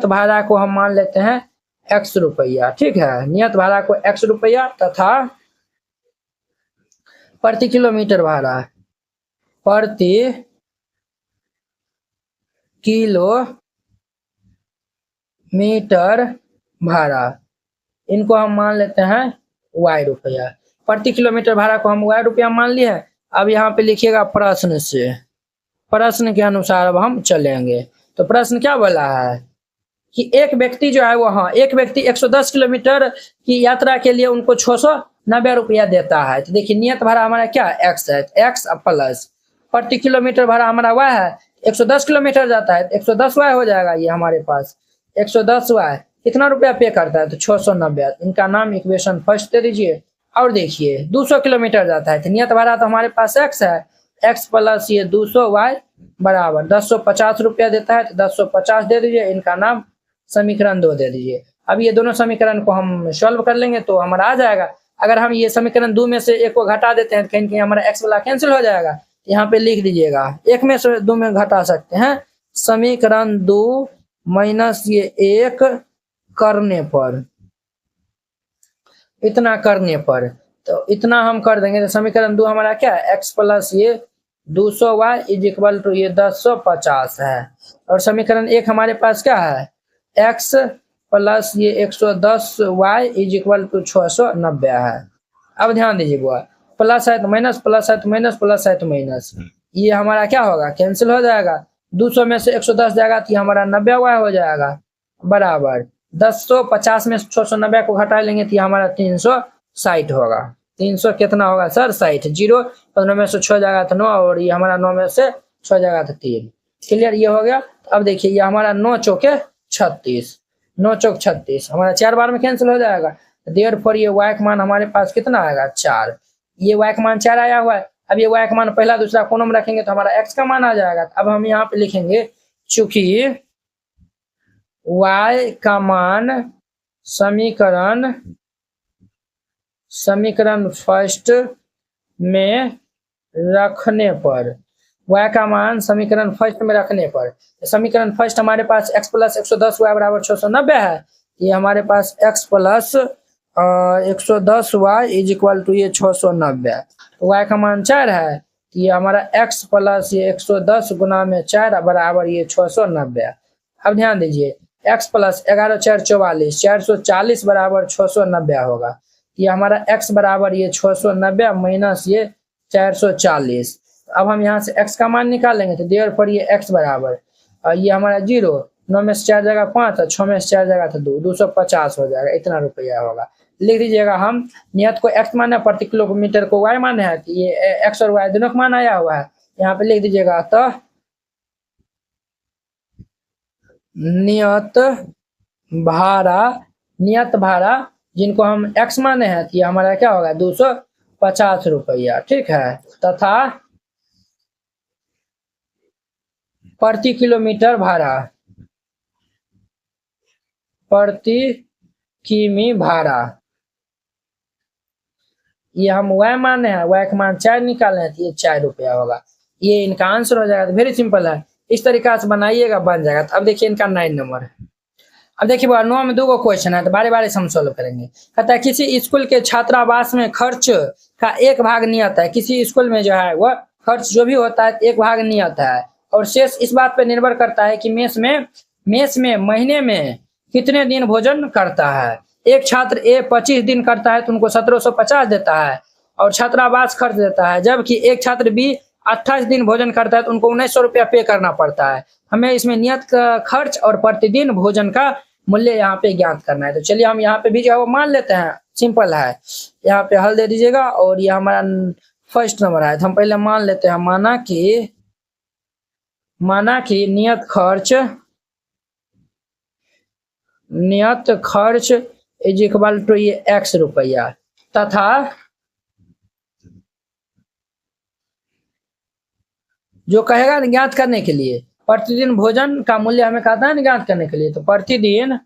भाड़ा को हम मान लेते हैं x रुपया। ठीक है, नियत भाड़ा को x रुपया तथा प्रति किलोमीटर भाड़ा, प्रति किलोमीटर भाड़ा, इनको हम मान लेते हैं y रुपया। प्रति किलोमीटर भाड़ा को हम y रुपया मान लिए। अब यहाँ पे लिखिएगा प्रश्न से, प्रश्न के अनुसार अब हम चलेंगे। तो प्रश्न क्या बोला है कि एक व्यक्ति जो है वहाँ, एक व्यक्ति 110 किलोमीटर की यात्रा के लिए उनको 690 रुपया देता है। तो देखिए नियत भाड़ा हमारा क्या x है, x प्लस प्रति किलोमीटर भाड़ा हमारा y है, 110 किलोमीटर जाता है 110 y हो जाएगा। ये हमारे पास 110 y कितना रुपया पे करता है तो 690। इनका नाम इक्वेशन फर्स्ट दे दीजिए। और देखिए 200 किलोमीटर जाता है तो नियत भाड़ा तो हमारे पास x है, x प्लस ये 200 y बराबर 1050 रुपया देता है तो 1050 दे दीजिए। इनका नाम समीकरण 2 दे दीजिए। अब ये दोनों समीकरण को हम सॉल्व कर लेंगे तो हमारा आ जाएगा। अगर हम ये समीकरण 2 में से एक को घटा देते हैं तो कहीं कहीं हमारा x वाला कैंसिल हो जाएगा। यहाँ पे लिख दीजिएगा, एक में से 2 में घटा सकते हैं। समीकरण 2 माइनस ये 1 करने पर, इतना करने पर, तो इतना हम कर देंगे तो समीकरण 2 हमारा क्या है x प्लस ये 200 y इज इक्वल टू ये 1050 है। और समीकरण 1 हमारे पास क्या है x प्लस ये 110 y इज इक्वल टू 690 है। अब ध्यान दीजिए बुआ, प्लस है तो माइनस, प्लस है तो माइनस, प्लस है तो माइनस, ये हमारा क्या होगा कैंसिल हो जाएगा। 200 में से 110 जाएगा तो ये हमारा 90 y हो जाएगा बराबर 1050 में 690 को घटा लेंगे तो ये हमारा 360 होगा। 300 कितना होगा सर 60, 0 15 में से 6 जाएगा तो 9 और ये हमारा 9 में से 6 जाएगा तो 3। क्लियर, ये हो गया। अब देखिए ये हमारा 9 चौके 36, 9 चौक 36 हमारा 4 बार में कैंसिल हो जाएगा। देयरफॉर ये y का मान हमारे पास कितना आएगा 4, ये y का मान 4 आया हुआ है। अब ये y का मान पहला दूसरा कोनों में रखेंगे तो हमारा x का मान आ जाएगा। अब हम यहाँ पे लिखेंगे चूंकि y का मान समीकरण फर्स्ट में रखने पर, y का मान समीकरण फर्स्ट में रखने पर, समीकरण फर्स्ट हमारे पास x प्लस 110 y बराबर 690 है। ये हमारे पास x plus 110 y is equal to ये 690, तो y का मान 4 है। ये हमारा x प्लस ये 110 गुना में 4 बराबर ये 690। अब ध्यान दीजिए x प्लस 11 4 44, 440 बराबर 690 होगा। ये हमारा x बराबर ये 690 माइनस ये 440। अब हम यहाँ से x का मान निकालेंगे तो देयरफॉर ये x बराबर ये हमारा 0, 9 में से 4 जगह 5 और 6 में से 4 जगह तो 2, 250 हो जाएगा। इतना रुपया होगा। लिख दीजिएगा हम नियत को x माने, प्रति किलोमीटर को y माने है, तो ये x और y दोनों का मान आया हुआ है। यहाँ पे लिख दीजिएगा तो नियत भाड़ा जिनको हम x माने हैं तो ये हमारा क्या होगा 250 रुपया। ठीक है, तथा प्रति किलोमीटर भाड़ा, प्रति किमी भाड़ा ये हम y माने हैं, y का मान 4 निकाले हैं तो ये 4 रुपया होगा। ये इनका आंसर हो जाएगा। तो वेरी सिंपल है, इस तरीका से बनाइएगा बन जाएगा। तो अब देखिए इनका 9 नंबर है। अब देखिए 9 में 2 क्वेश्चन है तो बारी बारी से हम सोल्व करेंगे। कहता है किसी स्कूल के छात्रावास में खर्च का एक भाग नियत है। किसी स्कूल में जो है वह खर्च जो भी होता है एक भाग नियत है और शेष इस बात पर निर्भर करता है कि मेस में महीने में कितने दिन भोजन करता है। एक छात्र ए 25 दिन करता है तो उनको 1750 देता है और छात्रावास खर्च देता है, जबकि एक छात्र बी 28 दिन भोजन करता है तो उनको 1900 रुपया पे करना पड़ता है। हमें इसमें नियत का खर्च और प्रतिदिन भोजन का मूल्य यहाँ पे ज्ञात करना है। तो चलिए हम यहाँ पे भी जो है वो मान लेते हैं, सिंपल है। यहाँ पे हल दे दीजिएगा और ये हमारा फर्स्ट नंबर है तो हम पहले मान लेते हैं। माना कि नियत खर्च इज इक्वल टू ये x रुपया तथा जो कहेगा ना ज्ञात करने के लिए, प्रतिदिन भोजन का मूल्य हमें कहता है ना ज्ञात करने के लिए, तो प्रतिदिन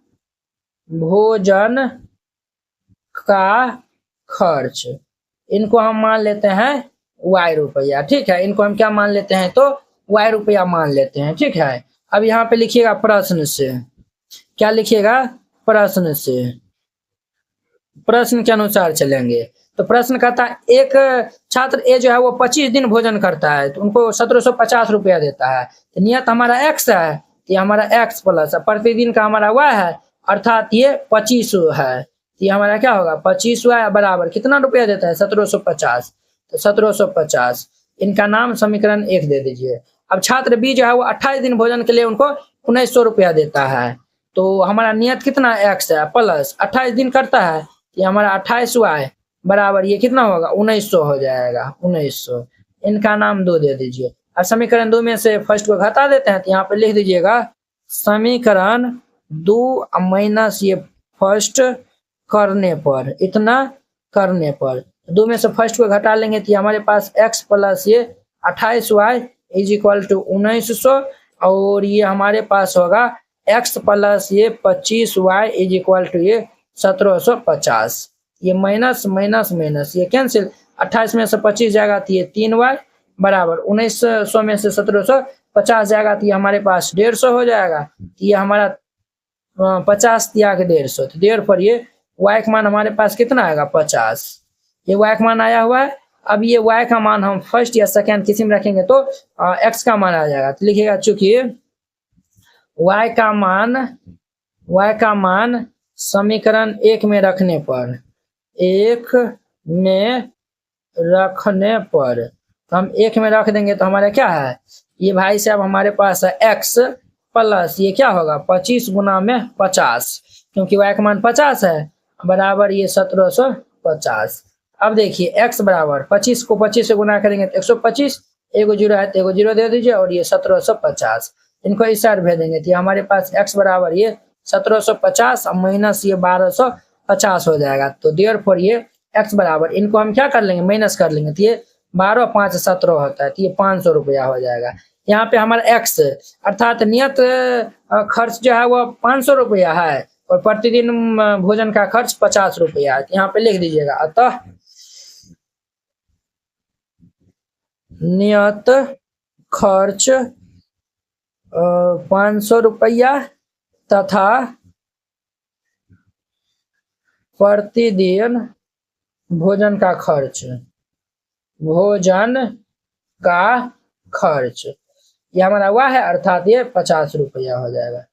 भोजन का खर्च, इनको हम मान लेते हैं y रुपया, ठीक है। इनको हम क्या मान लेते हैं, तो y रुपया मान लेते हैं, ठीक है। अब यहाँ पे लिखिएगा प्रश्न से, क्या लिखिएगा, प्रश्न से, प्रश्न के अनुसार चलेंगे। तो प्रश्न कहता है एक छात्र ए जो है वो 25 दिन भोजन करता है, तो उनको 1750 रुपया देता है। तो नियत हमारा x है, ये हमारा x प्लस प्रतिदिन का हमारा y है, अर्थात ये 25 है। तो ये हमारा क्या होगा, 25y बराबर कितना रुपया देता है, 1750। तो 1750, इनका नाम समीकरण 1 दे दीजिए। अब छात्र बी जो है वो 28 दिन भोजन के लिए उनको 1900 रुपया देता है, तो हमारा नियत कितना x है प्लस 28 दिन करता है, ये हमारा 28y बराबर ये कितना होगा, 1900 हो जाएगा, 1900। इनका नाम 2 दे दीजिए। अब समीकरण 2 में से फर्स्ट को घटा देते हैं, तो यहाँ पे लिख दीजिएगा समीकरण 2 माइनस ये फर्स्ट करने पर, इतना करने पर 2 में से फर्स्ट को घटा लेंगे तो हमारे पास x प्लस ये 28y इज इक्वल टू 1900, और ये हमारे पास होगा x प्लस ये 25y इज इक्वल टू ये 1750। ये माइनस माइनस माइनस ये कैंसिल, 28 में से 25 जाएगा तो ये 3y बराबर 1900 में से 1750 जाएगा तो ये हमारे पास 150 हो जाएगा। ये हमारा 50 त्याग 150, तो देर पर ये y का मान हमारे पास कितना आएगा, 50। ये y का मान आया हुआ है। अब ये y का मान हम फर्स्ट या सेकेंड किसी में रखेंगे तो x का मान आ जाएगा। तो लिखिएगा चूंकि y का मान समीकरण 1 में रखने पर, 1 में रखने पर, तो हम 1 में रख देंगे तो हमारा क्या है, ये भाई साहब हमारे पास है x प्लस ये क्या होगा 25 गुना में 50, क्योंकि y का मान 50 है, बराबर ये 1750। अब देखिए x बराबर 25 को 25 से गुना करेंगे तो 125, एगो जीरो है तो एगो जीरो दे दीजिए, और ये 1750 इनको इस साइड भेज देंगे तो हमारे पास x बराबर ये 1750 माइनस ये 1250 हो जाएगा। तो देयर फॉर ये x बराबर, इनको हम क्या कर लेंगे, माइनस कर लेंगे, तो ये 12 5 17 होता है, तो ये 500 रुपया हो जाएगा। यहाँ पे हमारा x अर्थात नियत खर्च जो है वो 500 रुपया है, और प्रतिदिन भोजन का खर्च 50 रुपया है। यहाँ पे लिख दीजिएगा, अतः नियत खर्च 500 रुपया तथा प्रतिदिन भोजन का खर्च, ये हमारा हुआ है, अर्थात ये 50 रुपया हो जाएगा,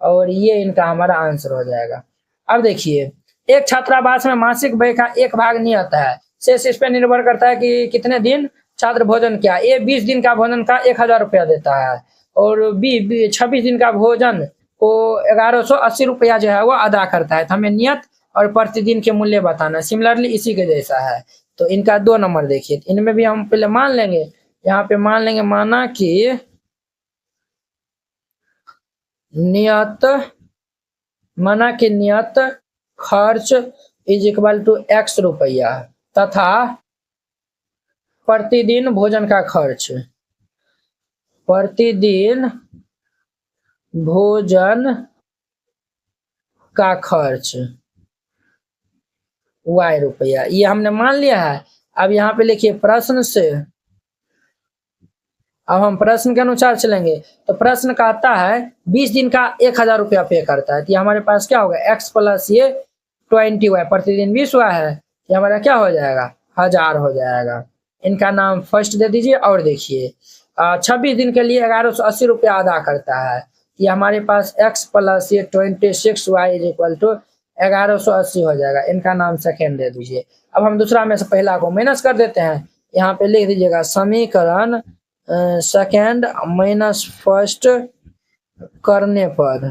और ये इनका हमारा आंसर हो जाएगा। अब देखिए, एक छात्रावास में मासिक व्यय का 1 भाग नियत है, शेष इस पर निर्भर करता है कि कितने दिन छात्र भोजन किया। ए 20 दिन का भोजन का 1000 रुपया देता है, और बी 26 दिन का भोजन को 1180 रुपया जो है वो अदा करता है। तो हमें नियत और प्रतिदिन के मूल्य बताना, सिमिलरली इसी के जैसा है। तो इनका 2 नंबर देखिए, इनमें भी हम पहले मान लेंगे, यहाँ पे मान लेंगे, माना कि नियत खर्च इज इक्वल टू x रुपया तथा प्रतिदिन भोजन का खर्च, प्रतिदिन भोजन का खर्च y रुपया, ये हमने मान लिया है। अब यहाँ पे लिखिए प्रश्न से, अब हम प्रश्न के अनुसार चलेंगे। तो प्रश्न कहता है 20 दिन का 1000 रुपया पे करता है, तो ये हमारे पास क्या होगा, x प्लस ये 20y, प्रतिदिन 20y है, ये हमारा क्या हो जाएगा, 1000 हो जाएगा। इनका नाम फर्स्ट दे दीजिए। और देखिए 26 दिन के लिए 1180 रुपया अदा करता है, ये हमारे पास x प्लस ये 26y इज इक्वल टू 1180 हो जाएगा। इनका नाम सेकेंड दे दीजिए। अब हम दूसरा में से पहला को माइनस कर देते हैं, यहाँ पे लिख दीजिएगा समीकरण सेकेंड माइनस फर्स्ट करने पर।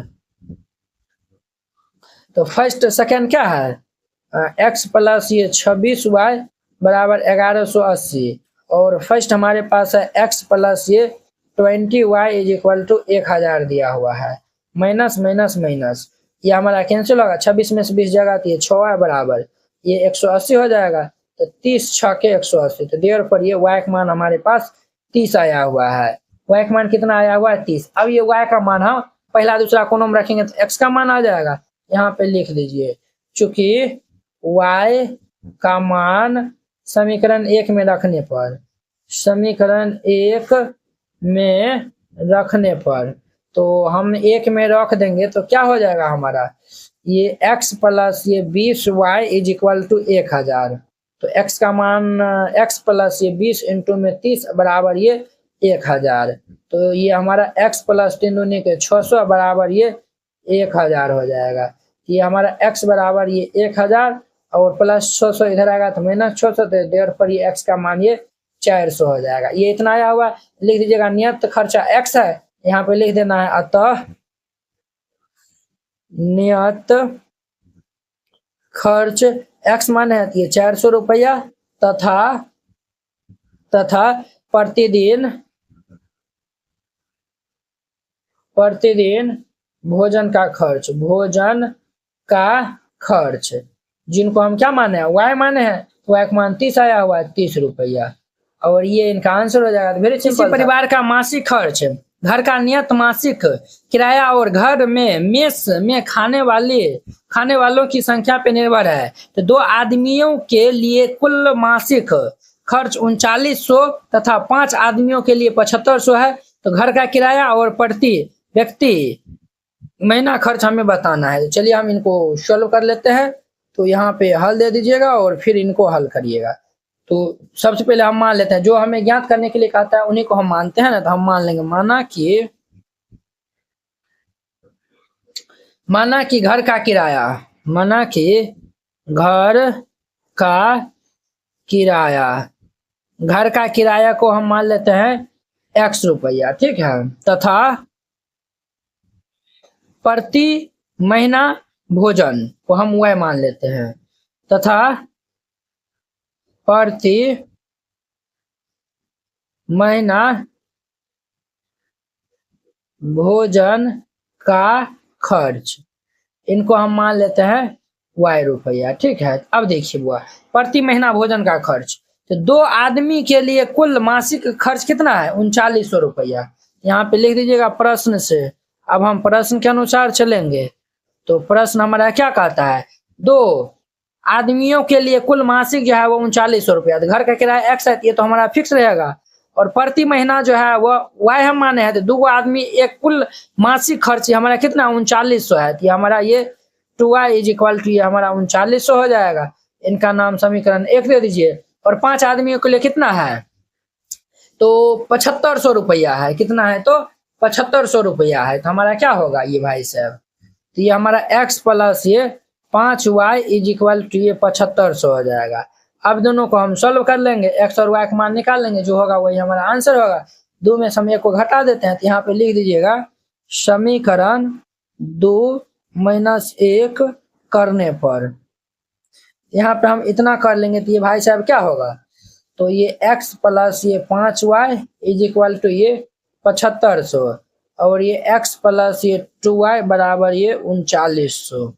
तो फर्स्ट सेकेंड क्या है, x प्लस ये 26y बराबर 1180, और फर्स्ट हमारे पास है x प्लस ये 20y इज इक्वल टू 1000 दिया हुआ है, माइनस माइनस माइनस, ये हमारा कैंसिल होगा, 26 में से 20 जाएगा तो ये 6y बराबर ये 180 हो जाएगा। तो 30 6 के 180, तो देयर पर ये y का मान हमारे पास 30 आया हुआ है। y का मान कितना आया हुआ है 30। अब ये y का मान हम पहला दूसरा कोनों में रखेंगे तो x का मान आ जाएगा। यहाँ पे लिख लीजिए, चूंकि y का मान समीकरण 1 में रखने पर, समीकरण 1 में रखने पर, तो हम 1 में रख देंगे तो क्या हो जाएगा हमारा, ये x प्लस ये 20y इज इक्वल टू 1000। तो x का मान x प्लस ये 20 इंटू में 30 बराबर ये 1000। तो ये हमारा x प्लस 3 दूनी के 600 बराबर ये 1000 हो जाएगा। ये हमारा x बराबर ये 1000 और प्लस 600 इधर आएगा तो माइनस 600, तो देर पर ये x का मान ये 400 हो जाएगा। ये इतना आया हुआ, लिख दीजिएगा नियत खर्चा x है, यहाँ पे लिख देना है अतः नियत खर्च x मान है ये 400 रुपया तथा प्रतिदिन भोजन का खर्च, जिनको हम क्या माने हैं y माने हैं, तो y का मान 30 आया हुआ है 30 रुपया, और ये इनका आंसर हो जाएगा। Very simple. परिवार का मासिक खर्च, घर का नियत मासिक किराया और घर में मेस में खाने वालों की संख्या पे निर्भर है। तो 2 आदमियों के लिए कुल मासिक खर्च 3900 तथा 5 आदमियों के लिए 7500 है। तो घर का किराया और प्रति व्यक्ति महीना खर्च हमें बताना है। चलिए हम इनको सॉल्व कर लेते हैं। तो यहाँ पे हल दे दीजिएगा और फिर इनको हल करिएगा। तो सबसे पहले हम मान लेते हैं, जो हमें ज्ञात करने के लिए कहता है उन्हीं को हम मानते हैं ना, तो हम मान लेंगे, माना कि घर का किराया को हम मान लेते हैं x रुपया, ठीक है, तथा प्रति महीना भोजन को हम y मान लेते हैं, तथा प्रति महीना भोजन का खर्च, इनको हम मान लेते हैं y रुपया, ठीक है। अब देखिए बुआ, प्रति महीना भोजन का खर्च, तो 2 आदमी के लिए कुल मासिक खर्च कितना है 3900 रुपया। यहाँ पे लिख दीजिएगा प्रश्न से। अब हम प्रश्न के अनुसार चलेंगे। तो प्रश्न हमारा क्या कहता है, 2 आदमियों के लिए कुल मासिक जो है वो 3900 रुपया। तो घर का किराया x है, ये तो हमारा फिक्स रहेगा, और प्रति महीना जो है वो y हम माने हैं। तो 2 आदमी एक कुल मासिक खर्च हमारा कितना 3900 है। तो हमारा ये 2y इज इक्वल टू ये हमारा 3900 हो जाएगा। इनका नाम समीकरण 1 दे दीजिए। और 5 आदमियों के लिए कितना है, तो 7500 रुपया है। कितना है, तो 7500 रुपया है। तो हमारा क्या होगा ये भाई साहब, तो ये हमारा x प्लस ये 5y इज इक्वल टू ये 7500 हो जाएगा। अब दोनों को हम सॉल्व कर लेंगे, x और y का मान निकाल लेंगे, जो होगा वही हमारा आंसर होगा। 2 में से हम 1 को घटा देते हैं। तो यहाँ पे लिख दीजिएगा समीकरण 2 माइनस 1 करने पर, यहाँ पे हम इतना कर लेंगे तो ये भाई साहब क्या होगा, तो ये x प्लस ये 5y इज इक्वल टू ये 7500, और ये x प्लस ये 2y बराबर ये 3900।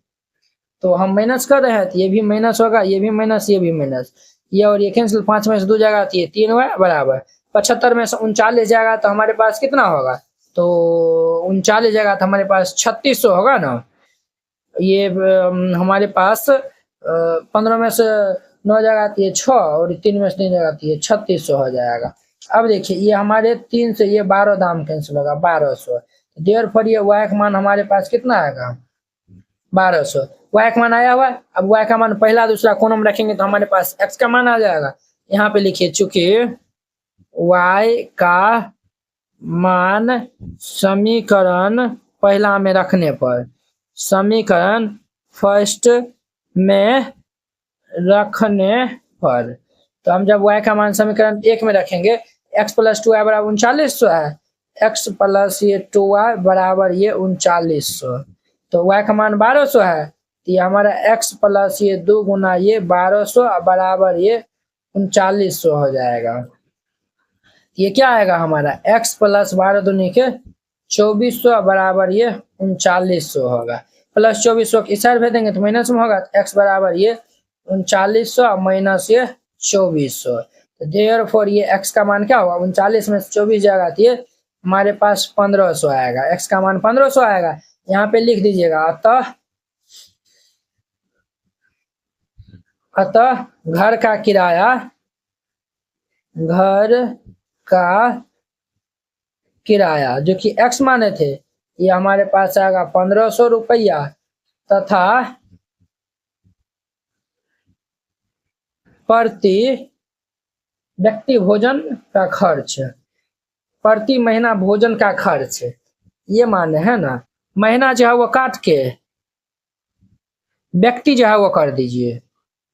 तो हम माइनस कर रहे हैं तो ये भी माइनस होगा, ये भी माइनस, ये भी माइनस, ये और ये कैंसिल, 5 में से 2 जाएगा तो ये 3y बराबर 75 में से 39 जाएगा तो हमारे पास कितना होगा, तो 39 जाएगा तो हमारे पास 3600 होगा ना। ये हमारे पास 15 में से 9 जाएगा तो ये 6, और 3 में से 3 जाएगा तो ये 3600 हो जाएगा। अब देखिए ये हमारे 3 से ये 12 दाम कैंसिल होगा 1200। देयर पर ये y का मान हमारे पास कितना आएगा 1200। y का मान आया हुआ है। अब y का मान पहला दूसरा कोनों में रखेंगे तो हमारे पास x का मान आ जाएगा। यहाँ पे लिखिए, चूंकि y का मान समीकरण पहला में रखने पर, समीकरण फर्स्ट में रखने पर, तो हम जब y का मान समीकरण 1 में रखेंगे, x प्लस 2y बराबर 3900 है, x प्लस ये 2y बराबर ये 3900, तो y का मान 1200 है। तो ये हमारा x प्लस ये 2 गुना ये 1200 बराबर ये 3900 हो जाएगा। ये क्या आएगा हमारा x प्लस 12 दूनी के 2400 बराबर ये 3900 होगा। प्लस 2400 इस साइड भेज देंगे तो माइनस में होगा, तो x बराबर ये 3900 माइनस ये 2400। तो देयरफॉर ये x का मान क्या होगा 39 में से 24 जाएगा तो ये हमारे पास 1500 आएगा, x का मान 1500 आएगा। यहाँ पे लिख दीजिएगा अतः घर का किराया जो कि x माने थे, ये हमारे पास आएगा 1500 रुपया, तथा प्रति व्यक्ति भोजन का खर्च, प्रति महीना भोजन का खर्च, ये माने है ना। महीना जो है वो काट के व्यक्ति जो है वो कर दीजिए,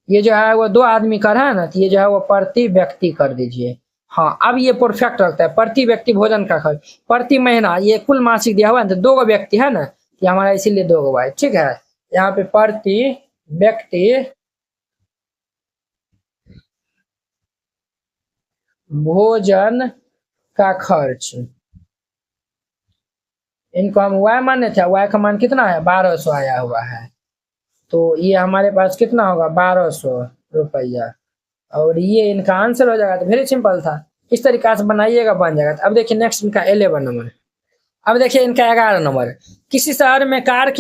ये जो है वो 2 आदमी का है ना, तो ये जो है वो प्रति व्यक्ति कर दीजिए। हाँ, अब ये परफेक्ट लगता है। प्रति व्यक्ति भोजन का खर्च, प्रति महीना, ये कुल मासिक दिया हुआ है तो 2 व्यक्ति है ना, ये हमारा इसीलिए 2 है। ठीक है, यहाँ पे प्रति व्यक्ति भोजन का खर्च, इनको हम y माने थे, y का मान कितना है 1200 आया हुआ है, तो ये हमारे पास कितना होगा 1200 रुपया, और ये इनका आंसर हो जाएगा। तो वेरी सिंपल था, इस तरीका से बनाइएगा, बन जाएगा। अब देखिए नेक्स्ट इनका 11 नंबर। अब देखिए इनका 11 नंबर, किसी शहर में कार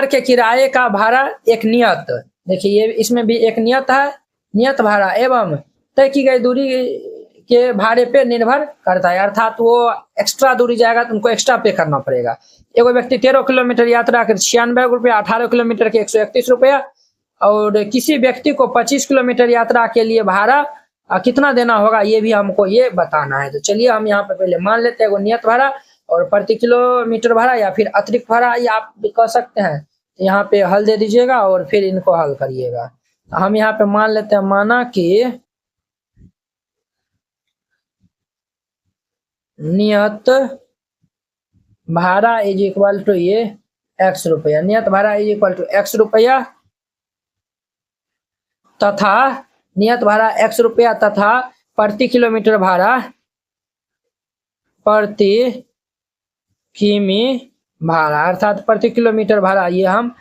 के किराए का भाड़ा एक नियत, देखिए ये इसमें भी एक नियत है, नियत भाड़ा एवं तय की गई दूरी के भाड़े पे निर्भर करता है, अर्थात वो एक्स्ट्रा दूरी जाएगा तो उनको एक्स्ट्रा पे करना पड़ेगा। एगो व्यक्ति 13 किलोमीटर यात्रा कर 96 रुपया, 18 किलोमीटर के 131 रुपया, और किसी व्यक्ति को 25 किलोमीटर यात्रा के लिए भाड़ा कितना देना होगा, ये भी हमको ये बताना है। तो चलिए हम यहाँ पे पहले मान लेते हैं नियत भाड़ा और प्रति किलोमीटर भाड़ा या फिर अतिरिक्त भाड़ा, ये आप भी कह सकते हैं। यहाँ पे हल दे दीजिएगा और फिर इनको हल करिएगा। तो हम यहाँ पे मान लेते हैं, माना कि नियत भाड़ा इज इक्वल टू ये x रुपया, नियत भाड़ा इज इक्वल टू x रुपया, तथा नियत भाड़ा x रुपया तथा प्रति किलोमीटर भाड़ा प्रति किमी भाड़ा, अर्थात प्रति किलोमीटर भाड़ा ये हम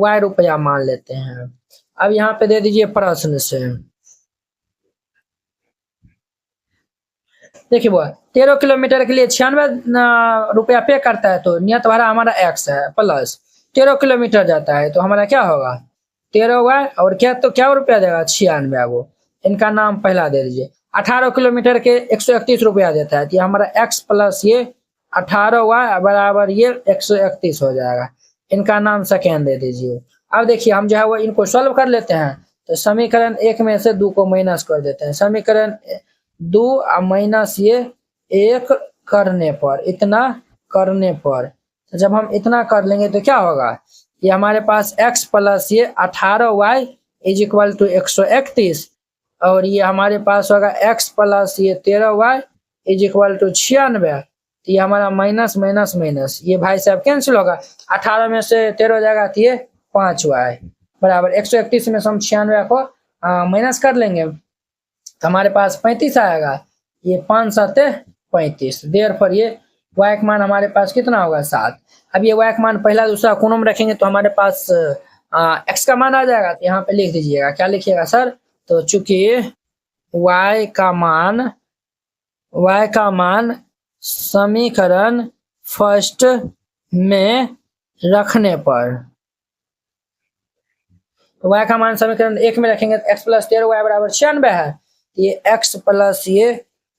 y रुपया मान लेते हैं। अब यहाँ पे दे दीजिए प्रश्न से, देखिए वो 13 किलोमीटर के लिए 96 रुपया पे करता है, तो नियत भाड़ा हमारा x है, प्लस 13 किलोमीटर जाता है तो हमारा क्या होगा 13y, और क्या रुपया देगा 96, वो इनका नाम पहला दे दीजिए। 18 किलोमीटर के 131 रुपया देता है, तो हमारा x प्लस ये 18y बराबर ये 131 हो जाएगा, इनका नाम सेकेंड दे दीजिए। अब देखिए हम जो है वो इनको सॉल्व कर लेते हैं, तो समीकरण 1 में से 2 को माइनस कर देते हैं, समीकरण 2 माइनस ये 1 करने पर, इतना करने पर, तो जब हम इतना कर लेंगे तो क्या होगा, ये हमारे पास x प्लस ये 18y इज इक्वल टू 131, और ये हमारे पास होगा x प्लस ये 13y इज इक्वल टू 96, तो ये हमारा माइनस माइनस माइनस, ये भाई साहब कैंसिल होगा, 18 में से 13 जाएगा तो ये 5y बराबर 131 में से हम 96 को माइनस कर लेंगे तो हमारे पास 35 आएगा, ये 5 7 35, देर पर ये y का मान हमारे पास कितना होगा 7। अब ये y का मान पहला दूसरा कोनों में रखेंगे तो हमारे पास x का मान आ जाएगा, तो यहाँ पे लिख दीजिएगा, क्या लिखिएगा सर, तो चूंकि y का मान समीकरण फर्स्ट में रखने पर, तो y का मान समीकरण 1 में रखेंगे तो x प्लस 13y बराबर 96 है, ये x प्लस ये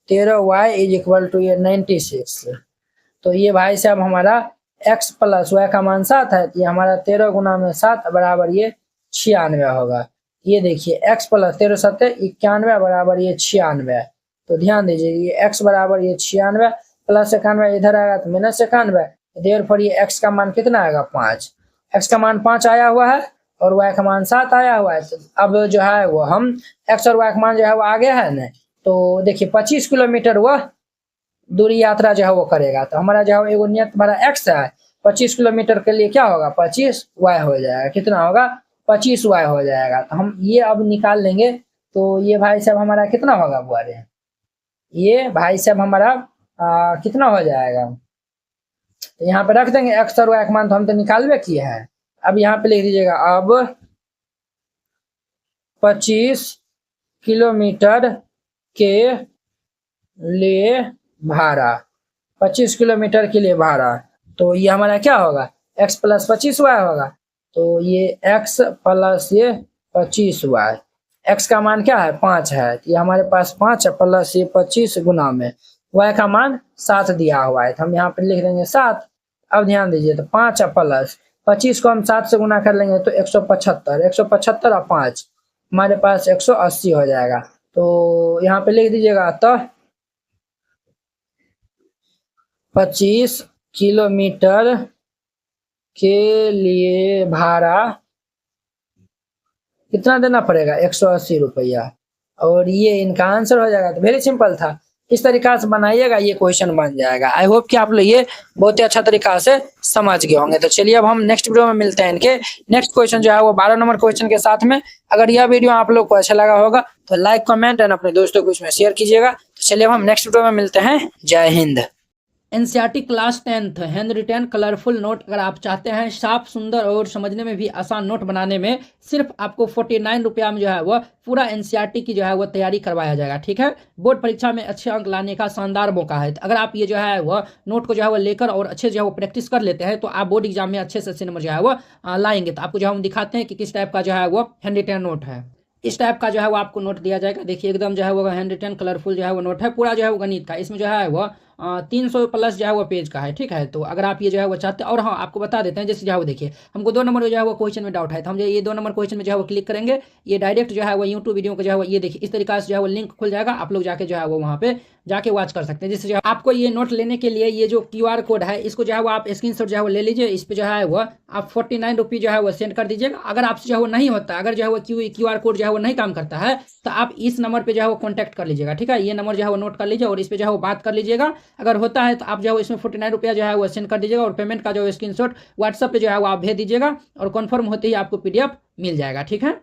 13y इज इक्वल टू ये 96, तो ये भाई साहब हमारा x प्लस y का मान 7 है, तो ये हमारा 13 गुना में 7 बराबर ये 96 होगा। ये देखिए x प्लस 13 7 91 बराबर ये 96, तो ध्यान दीजिए ये x बराबर ये 96 प्लस 91 इधर आएगा तो माइनस 91, देर पर ये x का मान कितना आएगा 5, x का मान 5 आया हुआ है और y का मान 7 आया हुआ है, तो अब जो है वो हम x और y का मान जो है वो आगे है ना, तो देखिए 25 किलोमीटर वह दूरी यात्रा जो है वो करेगा, तो हमारा जो है एगो नियत भाड़ा x है, 25 किलोमीटर के लिए क्या होगा 25y हो जाएगा, कितना होगा 25y हो जाएगा। तो हम ये अब निकाल लेंगे, तो ये भाई साहब हमारा कितना होगा बुआरे, ये भाई साहब हमारा कितना हो जाएगा, तो यहाँ पे रख देंगे x और y का मान, तो हम तो निकालवे किए हैं। अब यहाँ पे लिख दीजिएगा, अब 25 किलोमीटर के लिए भाड़ा, 25 किलोमीटर के लिए भाड़ा, तो ये हमारा क्या होगा, x प्लस 25y होगा। तो ये x प्लस ये 25y, x का मान क्या है 5 है, ये हमारे पास 5 है प्लस ये 25 गुना में y का मान 7 दिया हुआ है, तो हम यहाँ पे लिख देंगे 7। अब ध्यान दीजिए, तो 5 है प्लस 25 को हम 7 से गुना कर लेंगे तो 175, 175 और 5 हमारे पास 180 हो जाएगा। तो यहाँ पे लिख दीजिएगा, तो 25 किलोमीटर के लिए भाड़ा कितना देना पड़ेगा, 180 रुपया, और ये इनका आंसर हो जाएगा। तो वेरी सिंपल था, इस तरीका से बनाइएगा, ये क्वेश्चन बन जाएगा। आई होप कि आप लोग ये बहुत ही अच्छा तरीका से समझ गए होंगे। तो चलिए अब हम नेक्स्ट वीडियो में मिलते हैं। इनके नेक्स्ट क्वेश्चन जो है वो 12 नंबर क्वेश्चन के साथ में। अगर यह वीडियो आप लोग को अच्छा लगा होगा तो लाइक कमेंट एंड अपने दोस्तों को इसमें शेयर कीजिएगा। तो चलिए अब हम नेक्स्ट वीडियो में मिलते हैं। जय Hind. NCERT class 10th hand retain colourful note अगर आप चाहते हैं साफ सुंदर और समझने में भी आसान नोट बनाने में, सिर्फ आपको 49 रुपया में जो है वह पूरा एनसीईआरटी की जो है वह तैयारी करवाया जाएगा। ठीक है, बोर्ड परीक्षा में अच्छे अंक लाने का शानदार मौका है। अगर आप ये जो है वह नोट को जो है वह लेकर और अच्छे जो है वो प्रैक्टिस कर लेते हैं तो आप बोर्ड एग्जाम में अच्छे से अच्छे नंबर जो है वह लाएंगे। तो आपको जो है हम दिखाते हैं कि किस टाइप का जो है वो हैंड रिटेन नोट है। इस टाइप का जो है वो आपको नोट दिया जाएगा। देखिए एकदम जो है वो हैंड रिटेन कलरफुल जो है वो नोट है, पूरा जो है वो गणित का। इसमें जो है वो 300 प्लस जो है वो पेज का है। ठीक है, तो अगर आप ये जो है वो चाहते हैं, और हाँ आपको बता देते हैं, जैसे जो है वो देखिए हमको 2 नंबर जो है वो क्वेश्चन में डाउट है, तो हम जो ये 2 नंबर क्वेश्चन में जो है वो क्लिक करेंगे, ये डायरेक्ट जो है वो यूट्यूब वीडियो को जो है वो ये देखिए इस तरीके से जो है वो लिंक खुल जाएगा। आप लोग जाके जो है वो वहाँ पे जाके वॉच कर सकते हैं। जिससे जो है आपको ये नोट लेने के लिए ये जो QR कोड है इसको जो है वो आप स्क्रीनशॉट जो है वो ले लीजिए। इस पे जो है वो आप 49 रुपीज़ जो है वो सेंड कर दीजिएगा। अगर आपसे जो है वो नहीं होता, अगर जो है वो QR कोड जो है वो नहीं काम करता है तो आप इस नंबर पे जो है वो कॉन्टैक्ट कर लीजिएगा। ठीक है, ये नंबर जो है वो नोट कर लीजिए और इस पे जो है वो बात कर लीजिएगा। अगर होता है तो आप जो है इसमें 49 रुपया जो है वो सेंड कर दीजिएगा और पेमेंट का जो स्क्रीनशॉट व्हाट्सएप पे जो है वो आप भेज दीजिएगा और कन्फर्म होते ही आपको PDF मिल जाएगा। ठीक है।